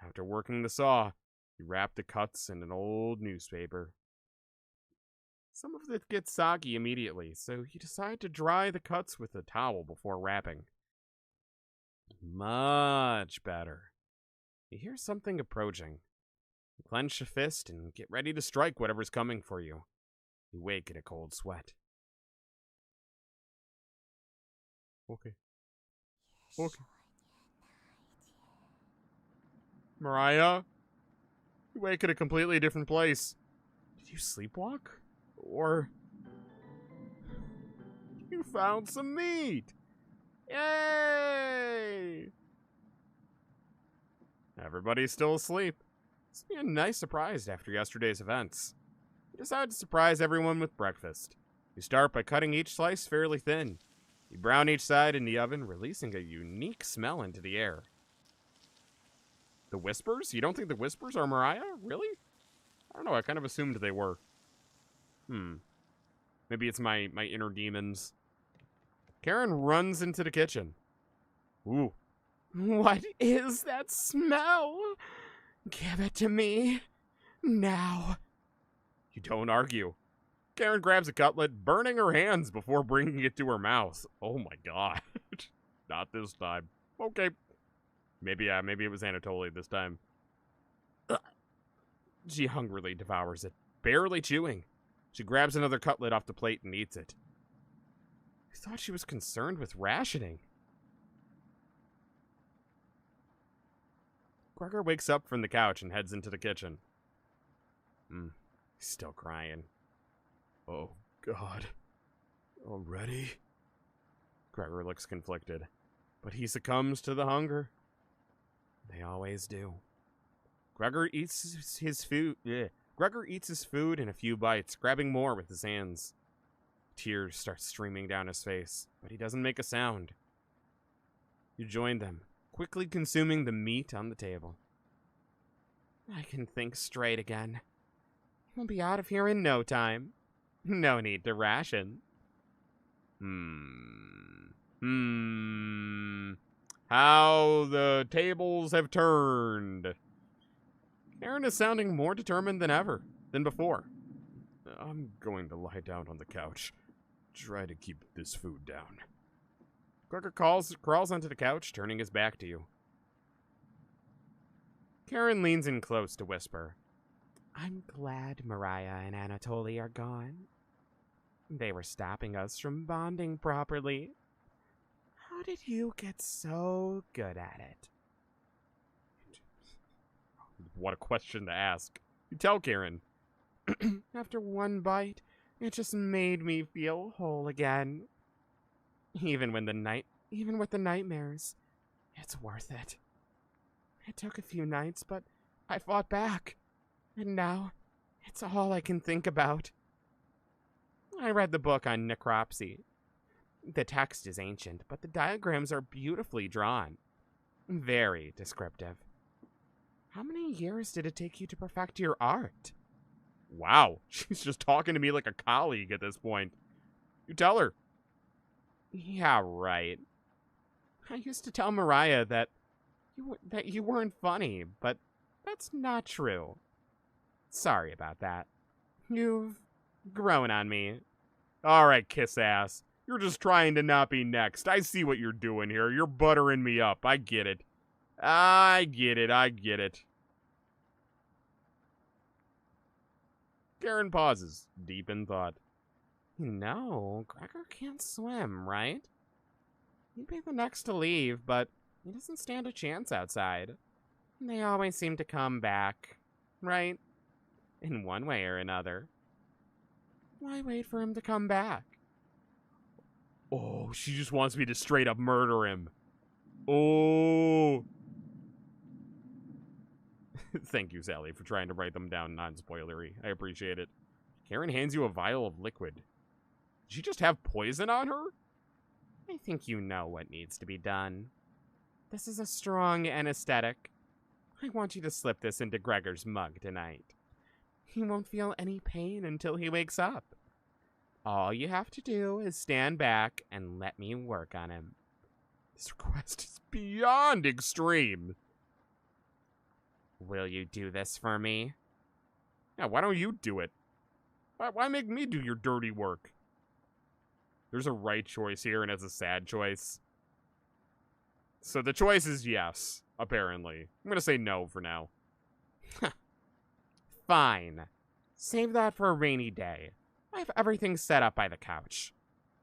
After working the saw, you wrap the cuts in an old newspaper. Some of it gets soggy immediately, so you decide to dry the cuts with a towel before wrapping. Much better. You hear something approaching. You clench a fist and get ready to strike whatever's coming for you. You wake in a cold sweat. Okay. Mariah? You wake at a completely different place. Did you sleepwalk? Or... you found some meat! Yay! Everybody's still asleep. This will be a nice surprise after yesterday's events. You decide to surprise everyone with breakfast. You start by cutting each slice fairly thin. You brown each side in the oven, releasing a unique smell into the air. The whispers? You don't think the whispers are Mariah? Really? I don't know, I kind of assumed they were. Maybe it's my inner demons. Karen runs into the kitchen. Ooh. What is that smell? Give it to me. Now. You don't argue. Karen grabs a cutlet, burning her hands before bringing it to her mouth. Oh my god. Not this time. Okay. Maybe it was Anatoly this time. She hungrily devours it, barely chewing. She grabs another cutlet off the plate and eats it. I thought she was concerned with rationing. Gregor wakes up from the couch and heads into the kitchen. He's still crying. Oh, God. Already? Gregor looks conflicted, but he succumbs to the hunger. They always do. Gregor eats his food in a few bites, grabbing more with his hands. Tears start streaming down his face, but he doesn't make a sound. You join them, quickly consuming the meat on the table. I can think straight again. We'll be out of here in no time. No need to ration. How the tables have turned. Aaron is sounding more determined than before. I'm going to lie down on the couch. Try to keep this food down. Gregor crawls onto the couch, turning his back to you. Karen leans in close to whisper. I'm glad Mariah and Anatoly are gone. They were stopping us from bonding properly. How did you get so good at it? What a question to ask. You tell Karen. After one bite, it just made me feel whole again. Even with the nightmares, it's worth it. It took a few nights, but I fought back. And now, it's all I can think about. I read the book on necropsy. The text is ancient, but the diagrams are beautifully drawn. Very descriptive. How many years did it take you to perfect your art? Wow, she's just talking to me like a colleague at this point. You tell her. Yeah, right. I used to tell Mariah that you weren't funny, but that's not true. Sorry about that. You've grown on me. All right, kiss ass. You're just trying to not be next. I see what you're doing here. You're buttering me up. I get it. I get it. Karen pauses, deep in thought. No, Gregor can't swim, right? He'd be the next to leave, but he doesn't stand a chance outside. They always seem to come back, right? In one way or another. Why wait for him to come back? Oh, she just wants me to straight up murder him. Oh. Thank you, Sally, for trying to write them down non-spoilery. I appreciate it. Karen hands you a vial of liquid. Did she just have poison on her? I think you know what needs to be done. This is a strong anesthetic. I want you to slip this into Gregor's mug tonight. He won't feel any pain until he wakes up. All you have to do is stand back and let me work on him. This request is beyond extreme. Will you do this for me? Yeah, why don't you do it? Why make me do your dirty work? There's a right choice here, and it's a sad choice. So the choice is yes, apparently. I'm gonna say no for now. Fine. Save that for a rainy day. I have everything set up by the couch.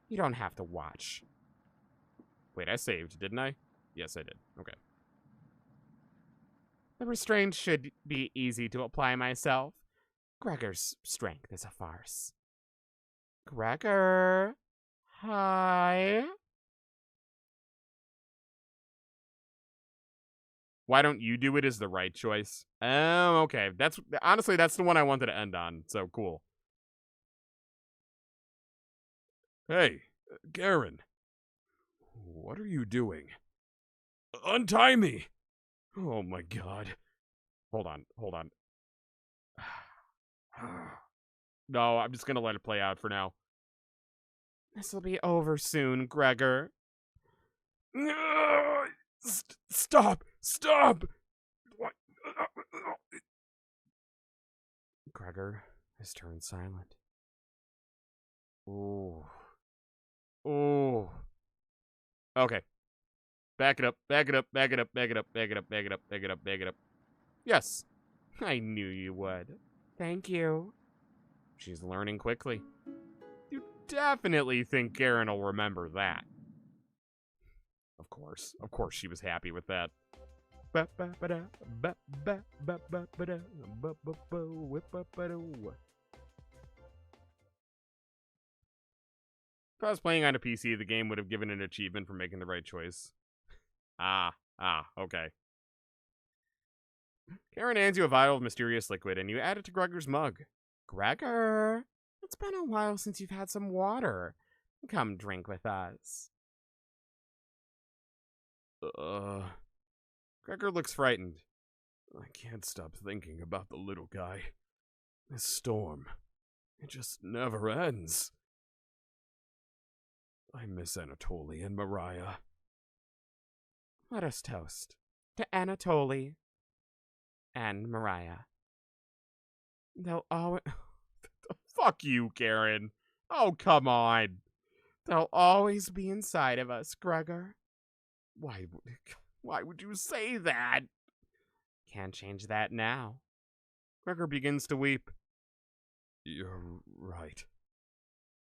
You don't have to watch. Wait, I saved, didn't I? Yes, I did. Okay. The restraint should be easy to apply myself. Gregor's strength is a farce. Gregor. Hi. Why don't you do it is the right choice. Oh, okay. Honestly, that's the one I wanted to end on. So cool. Hey, Garen. What are you doing? Untie me! Oh my god. Hold on. No, I'm just gonna let it play out for now. This'll be over soon, Gregor. Stop! What? Gregor has turned silent. Ooh. Okay. Back it up. Yes. I knew you would. Thank you. She's learning quickly. You definitely think Garen will remember that. Of course she was happy with that. If I was playing on a PC, the game would have given an achievement for making the right choice. Okay. Karen hands you a vial of mysterious liquid, and you add it to Gregor's mug. Gregor, it's been a while since you've had some water. Come drink with us. Gregor looks frightened. I can't stop thinking about the little guy. This storm, it just never ends. I miss Anatoly and Mariah. Let us toast to Anatoly and Mariah. They'll always... Fuck you, Karen. Oh, come on. They'll always be inside of us, Gregor. Why would you say that? Can't change that now. Gregor begins to weep. You're right.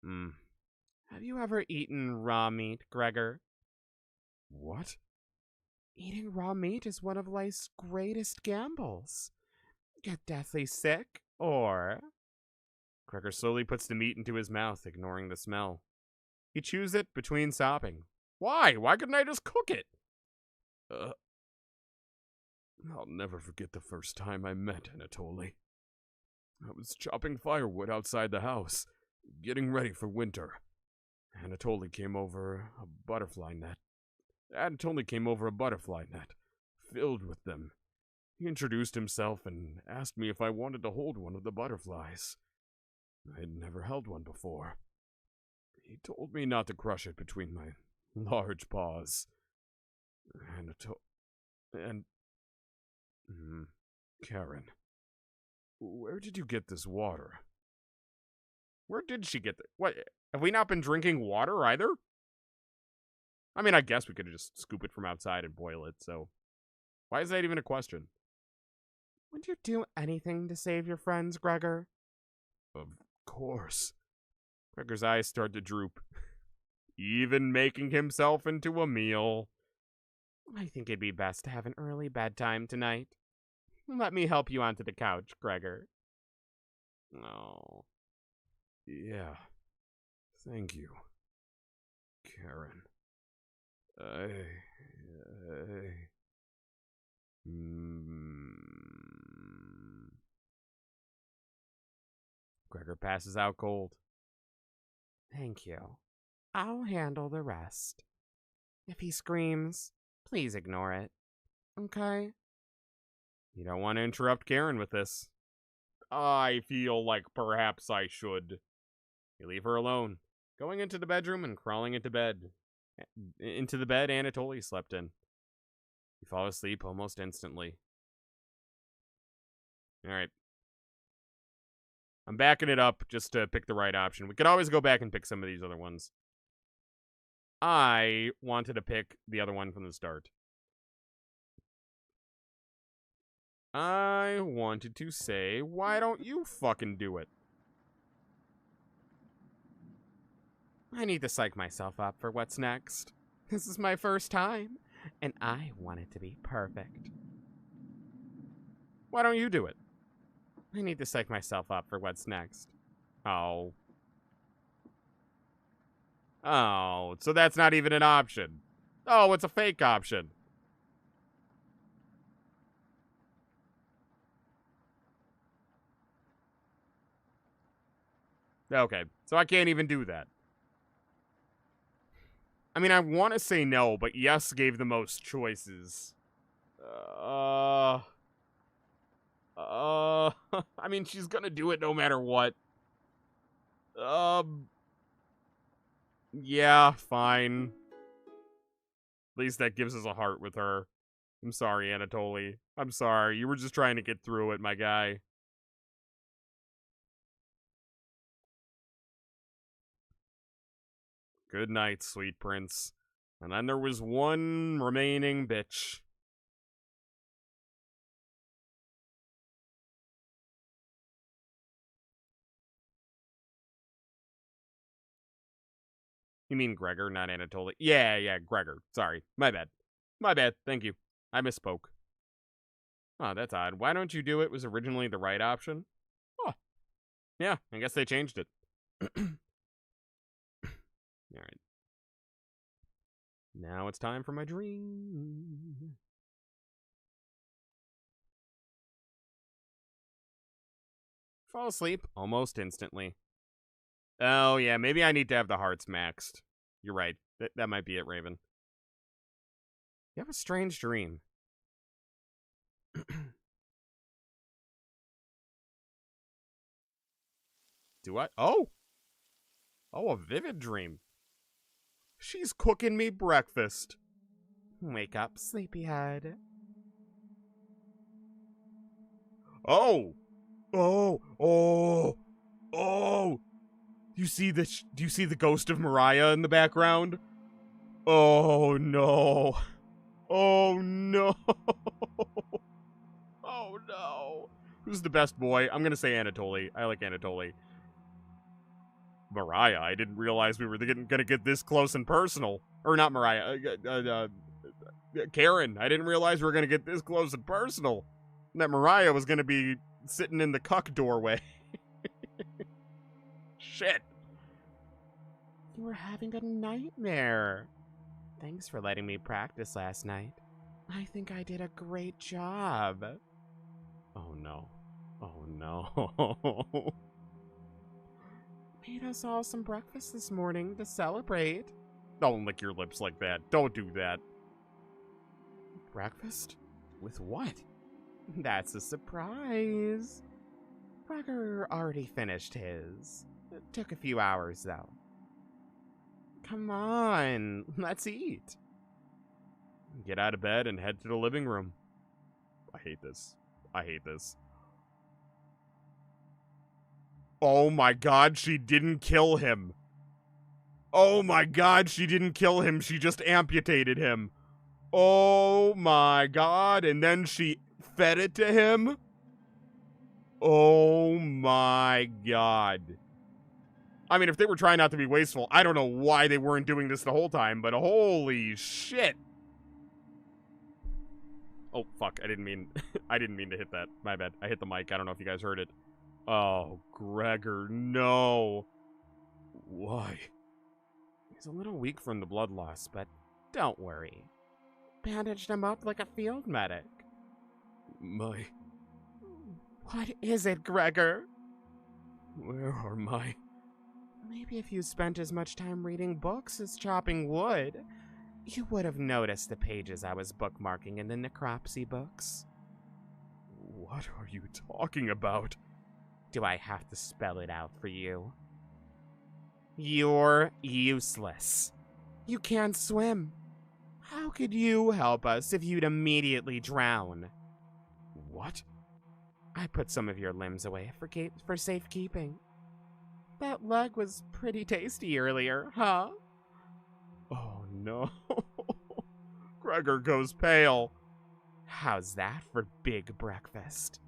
Have you ever eaten raw meat, Gregor? What? Eating raw meat is one of life's greatest gambles. Get deathly sick, or... Gregor slowly puts the meat into his mouth, ignoring the smell. He chews it between sobbing. Why? Why couldn't I just cook it? I'll never forget the first time I met Anatoly. I was chopping firewood outside the house, getting ready for winter. Anatoly came over a butterfly net, filled with them. He introduced himself and asked me if I wanted to hold one of the butterflies. I had never held one before. He told me not to crush it between my large paws. Karen, where did you get this water? Where did she get what? Have we not been drinking water either? I mean, I guess we could just scoop it from outside and boil it, so... Why is that even a question? Would you do anything to save your friends, Gregor? Of course. Gregor's eyes start to droop. Even making himself into a meal. I think it'd be best to have an early bedtime tonight. Let me help you onto the couch, Gregor. Oh. Yeah. Thank you, Karen. Gregor passes out cold. Thank you. I'll handle the rest. If he screams, please ignore it. Okay? You don't want to interrupt Karen with this. I feel like perhaps I should. You leave her alone, going into the bedroom and crawling into bed. Into the bed Anatoly slept in. You fall asleep almost instantly. Alright. I'm backing it up just to pick the right option. We could always go back and pick some of these other ones. I wanted to pick the other one from the start. I wanted to say, why don't you fucking do it? I need to psych myself up for what's next. This is my first time, and I want it to be perfect. Why don't you do it? I need to psych myself up for what's next. Oh. Oh, so that's not even an option. Oh, it's a fake option. Okay, so I can't even do that. I mean, I want to say no, but yes gave the most choices. I mean, she's gonna do it no matter what. Yeah, fine. At least that gives us a heart with her. I'm sorry, Anatoly. I'm sorry. You were just trying to get through it, my guy. Good night, sweet prince. And then there was one remaining bitch. You mean Gregor, not Anatoly? Yeah, Gregor. Sorry. My bad. My bad. Thank you. I misspoke. Oh, that's odd. Why don't you do it was originally the right option? Oh. Yeah, I guess they changed it. Alright. Now it's time for my dream. Fall asleep almost instantly. Oh, yeah, maybe I need to have the hearts maxed. You're right. That might be it, Raven. You have a strange dream. Do I? Oh! Oh, a vivid dream. She's cooking me breakfast. Wake up, sleepyhead. Oh! Oh! Do you see the ghost of Mariah in the background? Oh no. Oh no. Oh no. Who's the best boy? I'm gonna say Anatoly. I like Anatoly. Mariah, I didn't realize we were gonna get this close and personal. Or not Mariah, Karen. I didn't realize we were gonna get this close and personal. And that Mariah was gonna be sitting in the cuck doorway. Shit. You were having a nightmare. Thanks for letting me practice last night. I think I did a great job. Oh no. Oh no. Made us all some breakfast this morning to celebrate. Don't lick your lips like that. Don't do that. Breakfast? With what? That's a surprise. Gregor already finished his. It took a few hours, though. Come on, let's eat. Get out of bed and head to the living room. I hate this. I hate this. Oh my god, she didn't kill him. Oh my god, she didn't kill him. She just amputated him. Oh my god, and then she fed it to him? Oh my god. I mean, if they were trying not to be wasteful, I don't know why they weren't doing this the whole time, but holy shit. Oh, fuck, I didn't mean to hit that. My bad. I hit the mic. I don't know if you guys heard it. Oh, Gregor, no. Why? He's a little weak from the blood loss, but don't worry. Bandaged him up like a field medic. My... What is it, Gregor? Where are my... Maybe if you spent as much time reading books as chopping wood, you would have noticed the pages I was bookmarking in the necropsy books. What are you talking about? Do I have to spell it out for you? You're useless. You can't swim. How could you help us if you'd immediately drown? What? I put some of your limbs away for safekeeping. That leg was pretty tasty earlier, huh? Oh no. Gregor goes pale. How's that for big breakfast?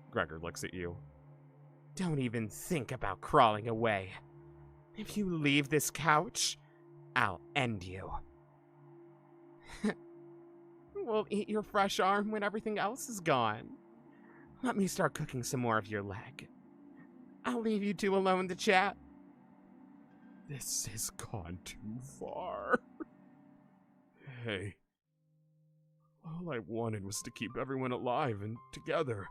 Gregor looks at you. Don't even think about crawling away. If you leave this couch, I'll end you. We'll eat your fresh arm when everything else is gone. Let me start cooking some more of your leg. I'll leave you two alone to chat. This has gone too far. Hey. All I wanted was to keep everyone alive and together.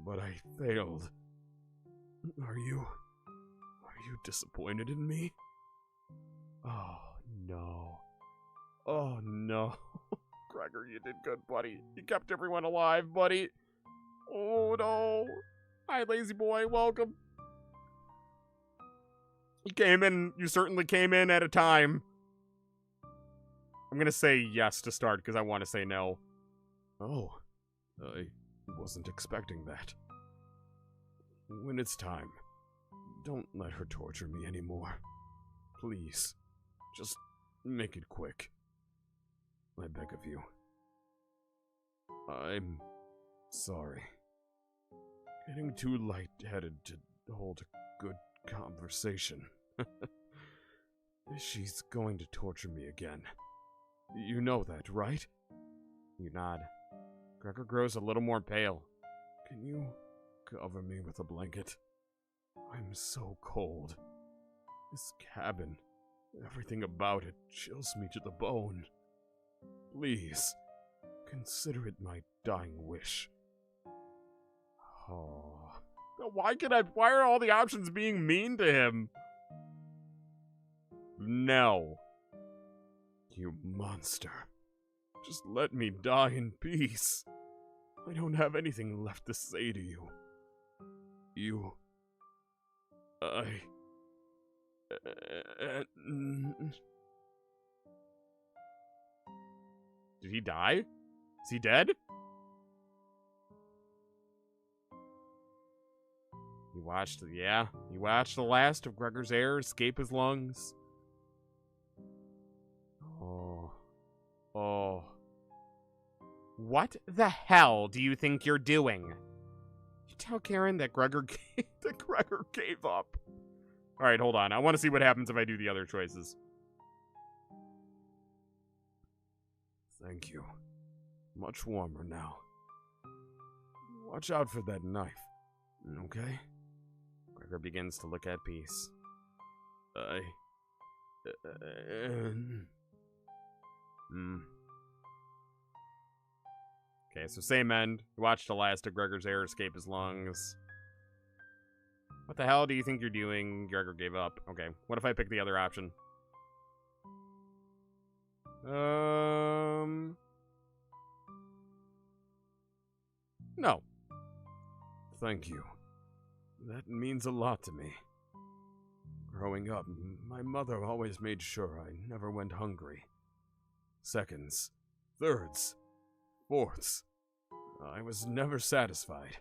But I failed. Are you disappointed in me? Oh, no. Oh, no. Gregor, you did good, buddy. You kept everyone alive, buddy. Oh, no. Hi, lazy boy. Welcome. You certainly came in at a time. I'm gonna say yes to start, because I want to say no. Oh, I wasn't expecting that. When it's time, don't let her torture me anymore. Please, just make it quick. I beg of you. I'm sorry. Getting too lightheaded to hold a good conversation. She's going to torture me again. You know that, right? You nod. Gregor grows a little more pale. Can you cover me with a blanket? I'm so cold. This cabin, everything about it chills me to the bone. Please, consider it my dying wish. Oh. Why are all the options being mean to him? No. You monster. Just let me die in peace. I don't have anything left to say to you. Did he die? Is he dead? You watched the last of Gregor's air escape his lungs. Oh. What the hell do you think you're doing? You tell Karen that Gregor gave up. Alright, hold on. I want to see what happens if I do the other choices. Thank you. Much warmer now. Watch out for that knife. Okay? Gregor begins to look at peace. Okay, so same end. You watched the last of Gregor's air escape his lungs. What the hell do you think you're doing? Gregor gave up. Okay, what if I pick the other option? No. Thank you. That means a lot to me. Growing up, my mother always made sure I never went hungry. Seconds, thirds, fourths. I was never satisfied.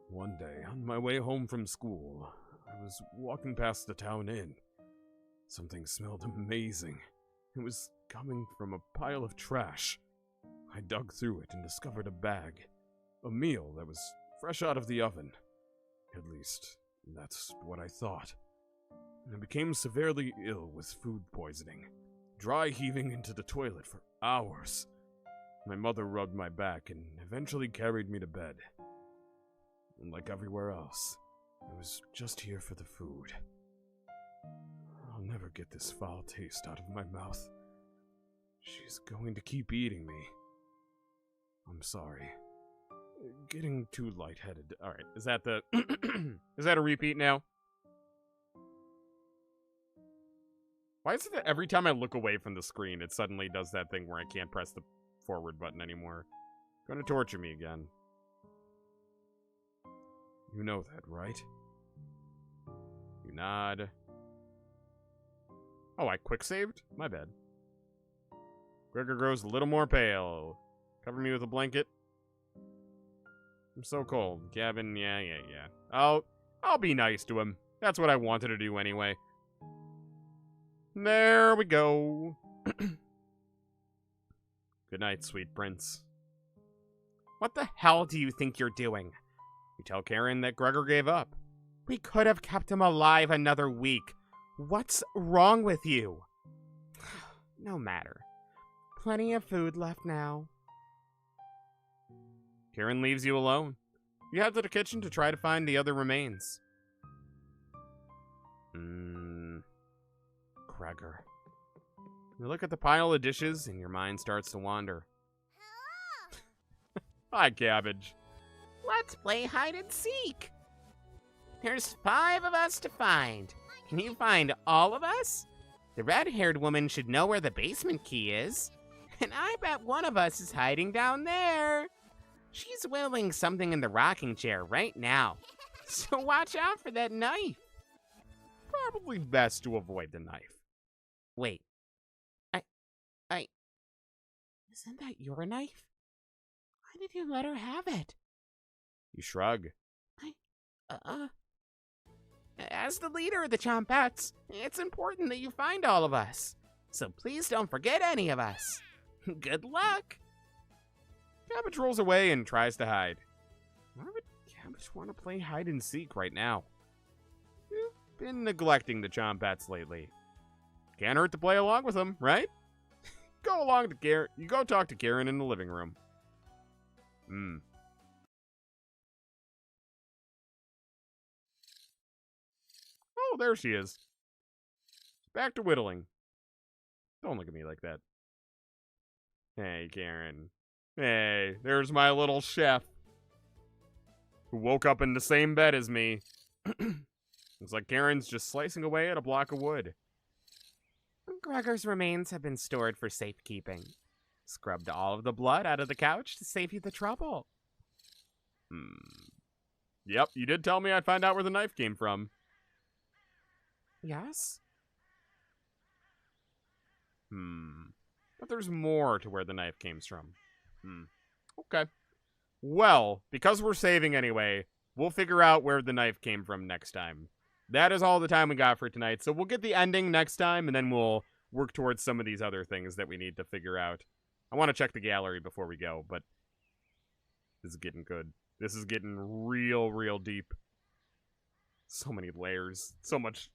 One day, on my way home from school, I was walking past the town inn. Something smelled amazing. It was coming from a pile of trash. I dug through it and discovered a bag. A meal that was fresh out of the oven. At least, that's what I thought. I became severely ill with food poisoning, dry heaving into the toilet for hours. My mother rubbed my back and eventually carried me to bed. And like everywhere else, I was just here for the food. I'll never get this foul taste out of my mouth. She's going to keep eating me. I'm sorry. Getting too lightheaded. Alright, is that the... is that a repeat now? Why is it that every time I look away from the screen, it suddenly does that thing where I can't press the forward button anymore? Gonna torture me again. You know that, right? Nod. Oh, I quick saved? My bad. Gregor grows a little more pale. Cover me with a blanket. I'm so cold. Gavin, yeah. I'll be nice to him. That's what I wanted to do anyway. There we go. Good night, sweet prince. What the hell do you think you're doing? You tell Karen that Gregor gave up. We could have kept him alive another week. What's wrong with you? No matter. Plenty of food left now. Karen leaves you alone. You head to the kitchen to try to find the other remains. Gregor. You look at the pile of dishes and your mind starts to wander. Hi, Cabbage. Let's play hide and seek. There's 5 of us to find. Can you find all of us? The red-haired woman should know where the basement key is. And I bet one of us is hiding down there. She's whittling something in the rocking chair right now. So watch out for that knife. Probably best to avoid the knife. Wait. Isn't that your knife? Why did you let her have it? You shrug. As the leader of the Chompettes, it's important that you find all of us. So please don't forget any of us. Good luck. Cabbage rolls away and tries to hide. Why would Cabbage want to play hide and seek right now? You've been neglecting the Chompettes lately. Can't hurt to play along with them, right? Go along to Karen. You go talk to Karen in the living room. Oh, there she is. Back to whittling. Don't look at me like that. Hey, Karen. Hey, there's my little chef. Who woke up in the same bed as me. Looks like Karen's just slicing away at a block of wood. Gregor's remains have been stored for safekeeping. Scrubbed all of the blood out of the couch to save you the trouble. Yep, you did tell me I'd find out where the knife came from. Yes? But there's more to where the knife came from. Okay. Well, because we're saving anyway, we'll figure out where the knife came from next time. That is all the time we got for tonight, so we'll get the ending next time, and then we'll work towards some of these other things that we need to figure out. I want to check the gallery before we go, but this is getting good. This is getting real deep. So many layers. So much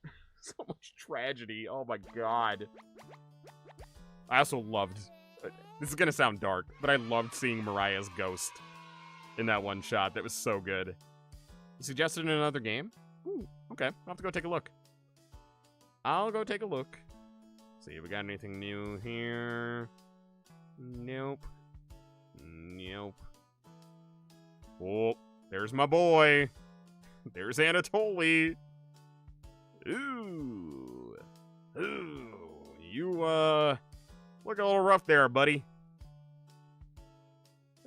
tragedy. Oh my god. I also loved, this is going to sound dark, but I loved seeing Mariah's ghost in that one shot. That was so good. You suggested another game? Ooh, okay. I'll have to go take a look. I'll go take a look. See if we got anything new here. Nope. Oh, there's my boy. There's Anatoly. Ooh. You, look a little rough there, buddy.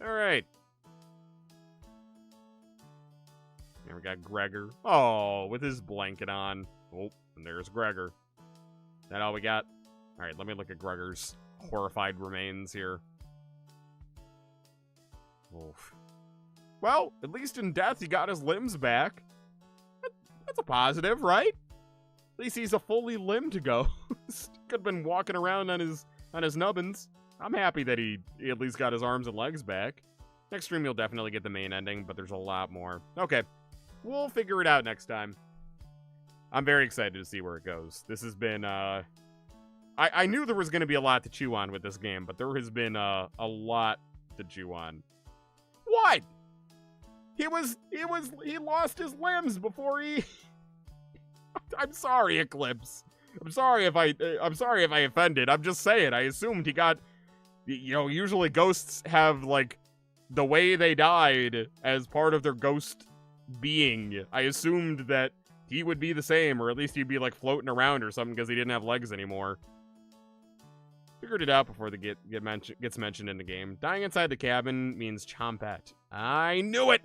Alright. Here we got Gregor. Oh, with his blanket on. Oh, and there's Gregor. That all we got? Alright, let me look at Gregor's horrified remains here. Oof. Well, at least in death he got his limbs back. That's a positive, right? At least he's a fully limbed ghost. Could have been walking around on his nubbins. I'm happy that he at least got his arms and legs back. Next stream you'll definitely get the main ending, but there's a lot more. Okay. We'll figure it out next time. I'm very excited to see where it goes. This has been, I knew there was going to be a lot to chew on with this game, but there has been, a lot to chew on. What? He lost his limbs before he... I'm sorry, Eclipse. I'm sorry if I offended. I'm just saying, I assumed he got, usually ghosts have, like, the way they died as part of their ghost being. I assumed that he would be the same, or at least he'd be, like, floating around or something because he didn't have legs anymore. Figured it out before the gets mentioned in the game. Dying inside the cabin means chompette. I knew it!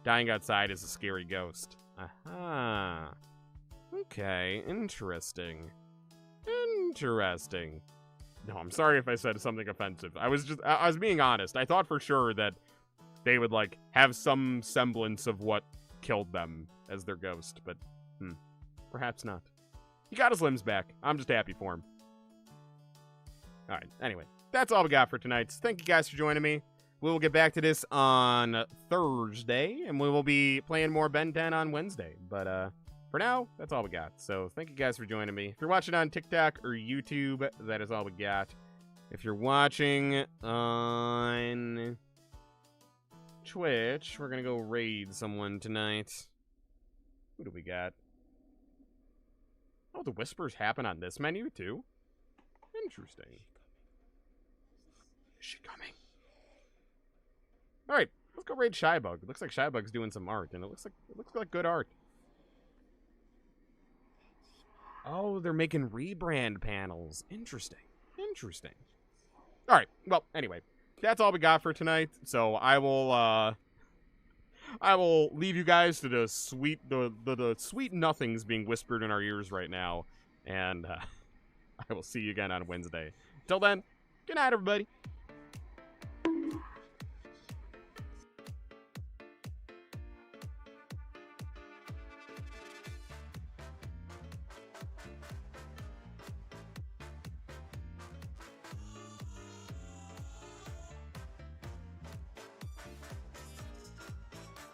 Dying outside is a scary ghost. Aha. Okay, interesting. Interesting. No, I'm sorry if I said something offensive. I was being honest. I thought for sure that they would, like, have some semblance of what killed them as their ghost, but, perhaps not. He got his limbs back. I'm just happy for him. Alright, anyway, that's all we got for tonight. Thank you guys for joining me. We will get back to this on Thursday, and we will be playing more Ben 10 on Wednesday. But for now, that's all we got. So thank you guys for joining me. If you're watching on TikTok or YouTube, that is all we got. If you're watching on Twitch, we're going to go raid someone tonight. Who do we got? Oh, the whispers happen on this menu, too? Interesting. Is she coming? All right, let's go raid Shybug. It looks like Shybug's doing some art, and it looks like good art. Oh, they're making rebrand panels. Interesting. Interesting. All right. Well, anyway, that's all we got for tonight. So I will leave you guys to the sweet nothings being whispered in our ears right now, and I will see you again on Wednesday. Till then, good night, everybody.